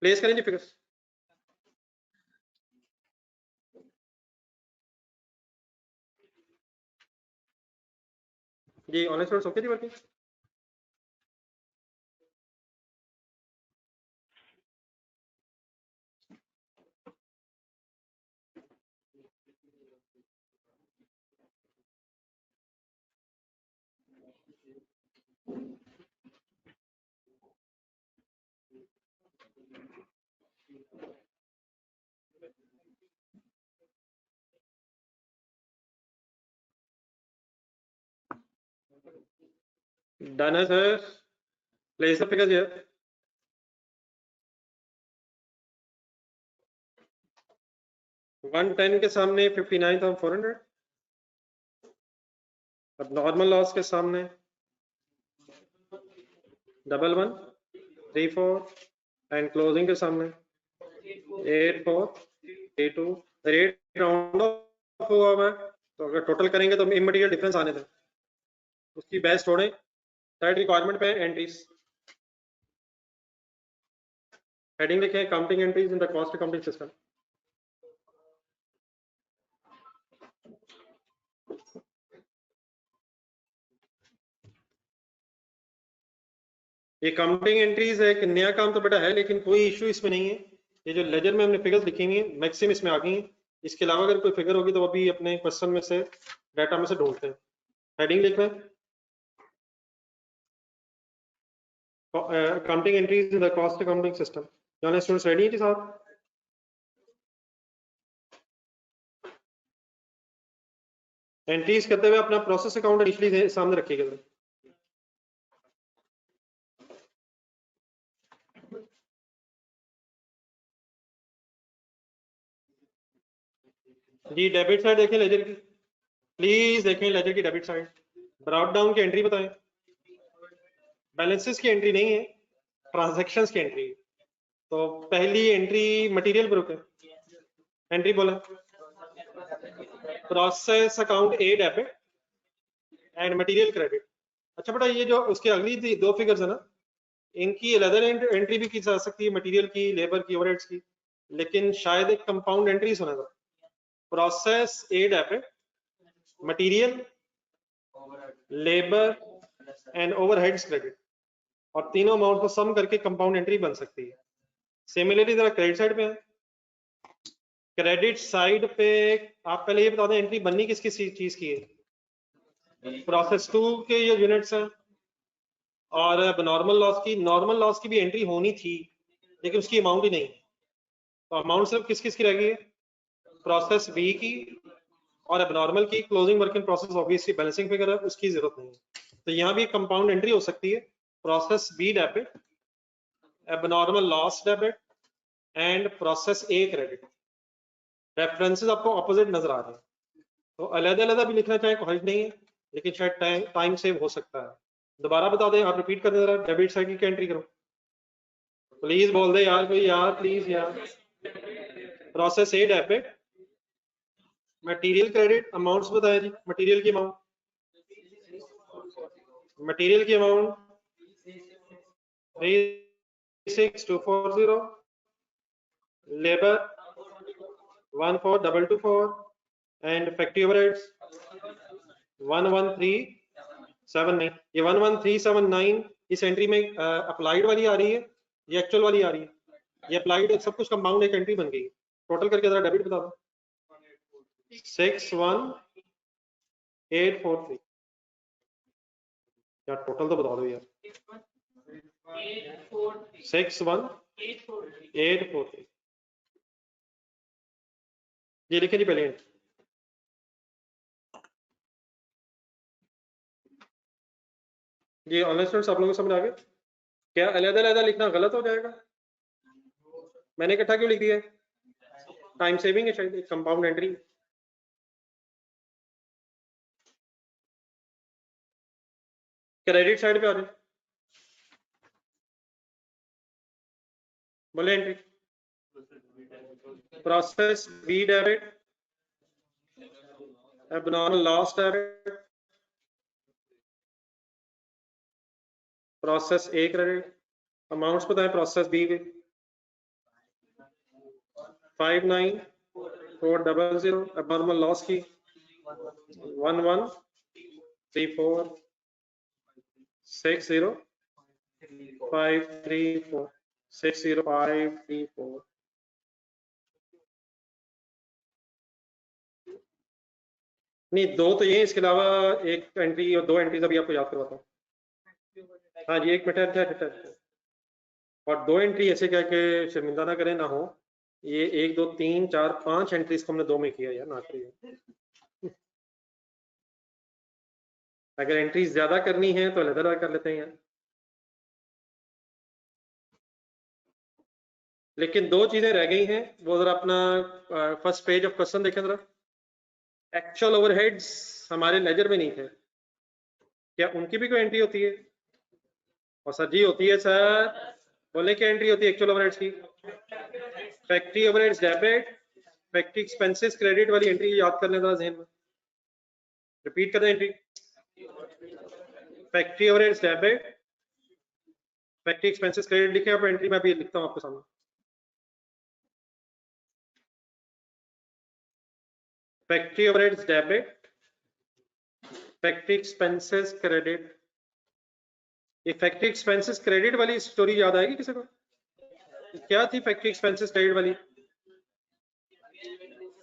प्लेस करें जी फिगर्स। जी ऑनलाइन स्टूडेंट्स ओके जी वर्किंग? डन है sir, place the figures here. One ten के सामने 59,400, अब नॉर्मल लॉस के सामने 1134 एंड क्लोजिंग के सामने 8432। रेट राउंड ऑफ हुआ हुआ है, तो अगर टोटल करेंगे तो इमटेरियल डिफरेंस आने दें, उसकी बेस्ट छोड़ें। थर्ड रिक्वायरमेंट पे एंट्रीज, हेडिंग लिखें counting entries in the cost accounting system. ये काउंटिंग एंट्रीज है, एक नया काम तो बेटा है, लेकिन कोई इशू इसमें नहीं है। ये जो लेजर में हमने फिगर्स लिखी हुई हैं मैक्सिमम इसमें आ गई हैं, इसके अलावा अगर कोई फिगर होगी तो अभी अपने क्वेश्चन में से डाटा में से ढूंढते हैं। हेडिंग लिख रहे हैं accounting entries in the cost accounting system. जाने स्टूडेंट्स रेडी हैं जी साहब? एंट्रीज करते हुए अपना प्रोसेस अकाउंट इनिशियली सामने रखिएगा। जी डेबिट साइड देखें लेजर की, प्लीज देखें लेजर की डेबिट साइड। ब्राउट डाउन की एंट्री बताएं, बैलेंसेस की एंट्री नहीं है, ट्रांजैक्शंस की एंट्री। तो पहली एंट्री मटेरियल ग्रुप है, एंट्री बोला process account A debit and material credit. अच्छा बेटा ये जो उसके अगली दो फिगर्स है ना, इनकी अलग एंट्री भी की जा सकती है, मटेरियल की, लेबर की, ओवरहेड्स की, लेकिन शायद एक कंपाउंड एंट्री होना था। Process A debit, material, labour and overheads credit, और तीनों अमाउंट को सम करके कंपाउंड एंट्री बन सकती है। सिमिलरली जरा क्रेडिट साइड पे है, क्रेडिट साइड पे आप पहले ये बता दें एंट्री बननी किस किस चीज की है? प्रोसेस 2 के ये यूनिट्स हैं और नॉर्मल लॉस की भी एंट्री होनी थी लेकिन उसकी अमाउंट ही नहीं है। तो अमाउंट सिर्फ किस किस की रह गई है? प्रोसेस बी की और एबनॉर्मल की। Closing work in process obviously balancing figure है, उसकी जरूरत नहीं है। तो यहाँ भी कंपाउंड एंट्री हो सकती है, process B debit, abnormal loss debit and process A credit. References आपको ऑपोजिट नजर आ रहे हैं, तो अलग-अलग भी लिखना चाहे कोई हर्ज नहीं है, लेकिन शायद टाइम सेव हो सकता है। दोबारा बता दें, आप रिपीट कर दें जरा, डेबिट साइड की एंट्री करो प्लीज, बोल दे यार कोई यार, प्लीज यार। प्रोसेस ए डेबिट, मटेरियल क्रेडिट, अमाउंट्स बताएं जी। मटेरियल की अमाउंट, मटेरियल की amount 36240, labour 14224 and factory overheads 11379। ये 11379 इस एंट्री में अप्लाइड वाली आ रही है, ये एक्चुअल वाली आ रही है। ये अप्लाइड सब कुछ कंपाउंड एक एंट्री बन गई। टोटल करके जरा डेबिट बता दो। 61843। यार टोटल तो बता दो यार। 61843। ये लिखे जी पहले। ये ऑनलाइन स्टूडेंट्स आप लोगों को समझ आ गया? क्या अलग-अलग लिखना गलत हो जाएगा? मैंने इकट्ठा क्यों लिख दिया है? टाइम सेविंग है शायद, कंपाउंड एंट्री। क्रेडिट साइड पे आ जाए, बोले entry. Process B debit, abnormal loss debit, process A credit. Amounts बताएं प्रोसेस बी के। 59400, एबनॉर्मल लॉस की 113460534 60534। नहीं, दो तो ये, इसके अलावा एक एंट्री और दो एंट्रीज अभी आपको याद करवाता हूँ। हाँ जी, एक मिनट। और दो एंट्री ऐसे कह के शर्मिंदा ना करें, ना हो। ये 1 2 3 4 5 एंट्रीज को हमने दो में किया यार, ना करिए। अगर एंट्रीज ज्यादा करनी है तो अलग कर लेते हैं यार। लेकिन दो चीजें रह गई हैं, वो जरा अपना फर्स्ट पेज ऑफ क्वेश्चन देखें जरा। एक्चुअल ओवरहेड्स हमारे लेजर में नहीं थे, क्या उनकी भी कोई एंट्री होती है? और सर जी होती है सर, बोले क्या एंट्री होती है एक्चुअल ओवरहेड्स की? Factory overheads debit, factory expenses credit वाली एंट्री याद कर लेना जहन में। रिपीट कर दें entry. Factory overheads debit, factory expenses credit लिखे आप एंट्री में, भी लिखता हूँ आपके सामने। Factory overheads debit, factory expenses credit. ये फैक्ट्री एक्सपेंसेस क्रेडिट वाली स्टोरी याद आएगी किसी को? क्या थी फैक्ट्री एक्सपेंसेस क्रेडिट वाली?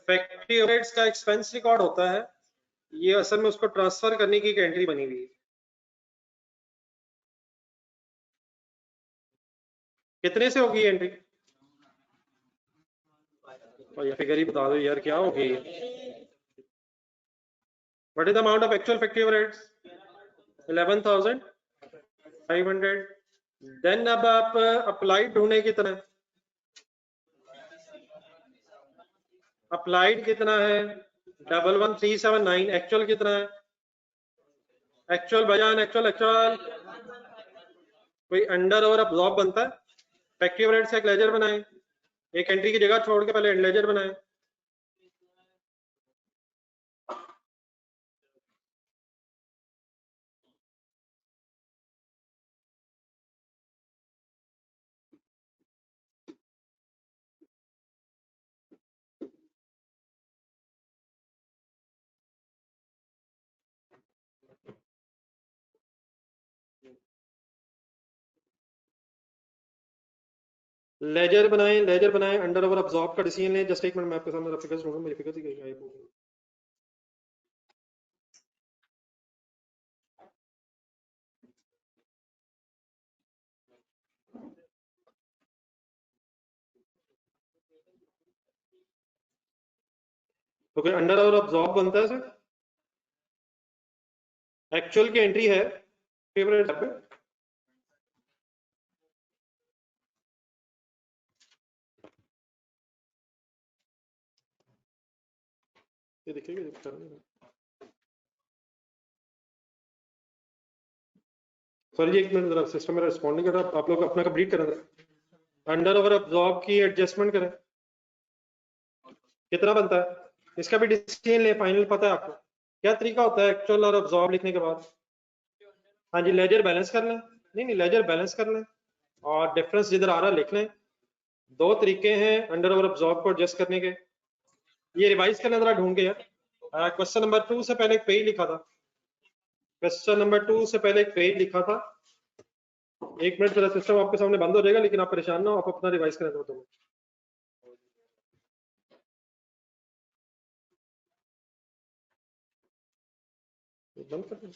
फैक्ट्री ओवरहेड्स का एक्सपेंस रिकॉर्ड होता है, ये असल में उसको ट्रांसफर करने की एक एंट्री बनी हुई है। कितने से होगी एंट्री? और ये फिगर ही बता दो यार, क्या होगी? What is the amount of actual factory overheads? 11,500। Then अब आप अप्लाइड ढूंढे कितना है? अप्लाइड कितना है? 11379। एक्चुअल कितना है? एक्चुअल बयान, एक्चुअल कोई अंडर और अब्जॉर्ब बनता है? फैक्ट्री ओवरहेड्स का एक लेजर बनाए, एक एंट्री की जगह छोड़ के पहले लेजर बनाए। लेजर बनाएं अंडर ओवर अब्जॉर्ब का डिसीजन लें। जस्ट एक मिनट, मैं आपके सामने फिगर्स ढूंढूं, मेरी फिगर्स ही कहीं गायब हो गई। ओके, अंडर ओवर अब्जॉर्ब बनता है सर, एक्चुअल की एंट्री है फेवरेट पे, ये देखिएगा सर जी, एक मिनट जरा सिस्टम मेरा रिस्पॉन्ड नहीं कर रहा, आप लोग अपना कंप्लीट करें जरा। अंडर ओवर अब्जॉर्ब की एडजस्टमेंट करें, कितना बनता है इसका भी डिसीजन ले, फाइनल पता है आपको क्या तरीका होता है एक्चुअल और अब्जॉर्ब लिखने के बाद? हाँ जी, लेजर बैलेंस कर लें, नहीं लेजर बैलेंस कर लें और डिफरेंस जिधर आ रहा है लिख लें। दो तरीके हैं अंडर ओवर अब्जॉर्ब को एडजस्ट करने के, ये रिवाइज करना जरा ढूंढ के यार। क्वेश्चन नंबर 2 से पहले एक पेज लिखा था, क्वेश्चन नंबर 2 से पहले एक पेज लिखा था। एक मिनट जरा, सिस्टम आपके सामने बंद हो जाएगा, लेकिन आप परेशान ना हो, आप अपना रिवाइज करें तो। बंद कर दें।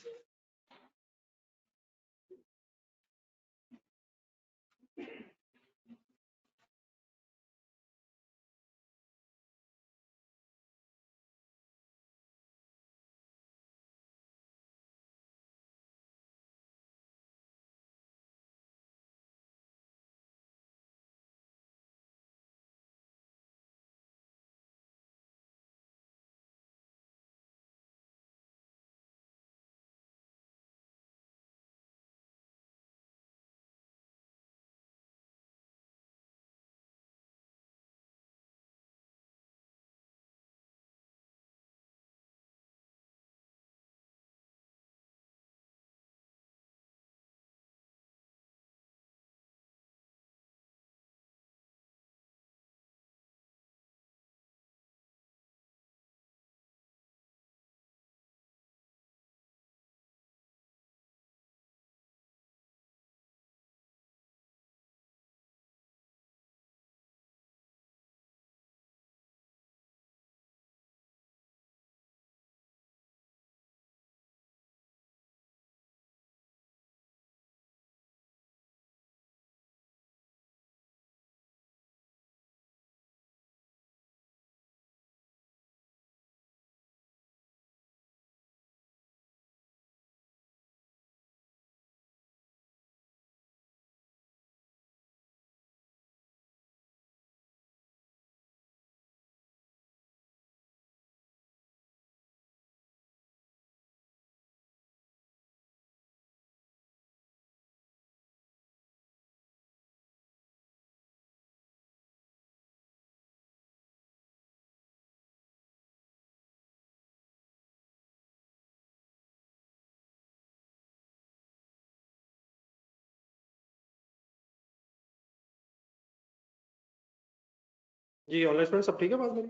जी ऑनलाइन स्टूडेंट सब ठीक है बात मेरी?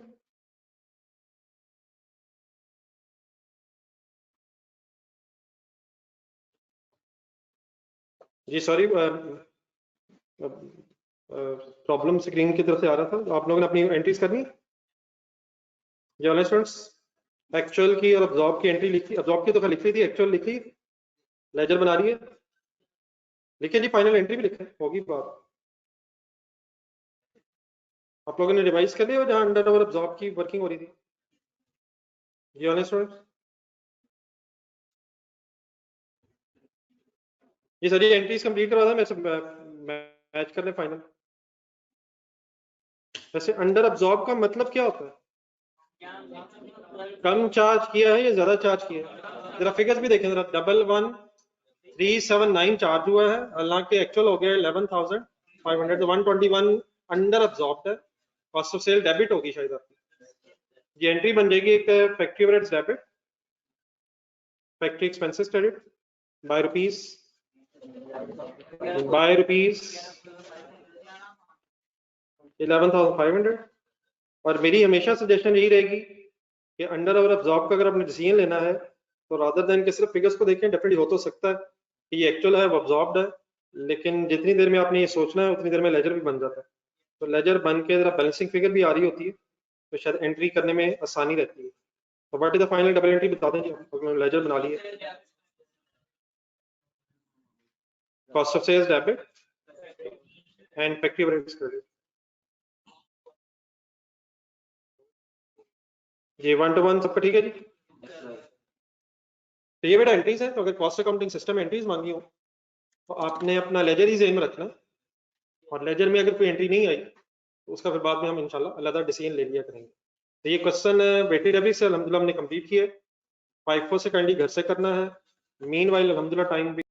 जी सॉरी, प्रॉब्लम स्क्रीन की तरफ से आ रहा था। आप लोगों ने अपनी एंट्रीज करनी है जी ऑनलाइन स्टूडेंट्स। एक्चुअल की और अब्जॉर्ब की एंट्री लिखी, अब्जॉर्ब की तो लिख ली थी, एक्चुअल लिखी, लेजर बना रही है, लिखिए जी, फाइनल एंट्री भी लिखे, होगी बात। आप लोगों ने रिवाइज कर लिया जहां अंडर ओवर अब्जॉर्ब की वर्किंग हो रही थी जी ऑनलाइन स्टूडेंट्स? ये सारी एंट्रीज कंप्लीट करवा था, मैं सब मैच कर ले फाइनल। वैसे अंडर अब्जॉर्ब का मतलब क्या होता है? कम चार्ज किया है या ज्यादा चार्ज किया है? जरा फिगर्स भी देखें जरा, 11379 चार्ज हुआ है, हालांकि एक्चुअल हो गया 11,500, तो 121 अंडर अब्जॉर्ब्ड है। कॉस्ट ऑफ सेल डेबिट होगी शायद आपकी। ये एंट्री बन जाएगी एक factory average debit, factory expenses credit by rupees 11,500। और मेरी हमेशा सजेशन यही रहेगी कि अंडर ओवर अब्जॉर्ब का अगर आपने डिसीजन लेना है तो रादर देन के सिर्फ फिगर्स को देखें। डेफिनेटली हो तो सकता है कि ये एक्चुअल है, वो अब्जॉर्ब्ड है, लेकिन जितनी देर में आपने ये सोचना है उतनी देर में लेजर भी बन जाता है। तो लेजर बन के जरा बैलेंसिंग फिगर भी आ रही होती है तो शायद एंट्री करने में आसानी रहती है। तो what is the final double entry बता दें जी, हमने लेजर बना ली है। Cost of sales debit and factory overheads credit. ये 1 to 1 सबका ठीक है जी। तो ये बेटा एंट्रीज है, तो अगर कॉस्ट अकाउंटिंग सिस्टम एंट्रीज मांगी हो तो आपने अपना लेजर ही ज़हन में रखना, और लेजर में अगर कोई एंट्री नहीं आई तो उसका फिर बाद में हम इंशाल्लाह अलग डिसीजन ले लिया करेंगे। तो ये क्वेश्चन बेटी रवि से अल्हम्दुलिल्लाह हमने कंप्लीट किया है। 5-4 से काइंडली घर से करना है। मीनवाइल अल्हम्दुलिल्लाह टाइम भी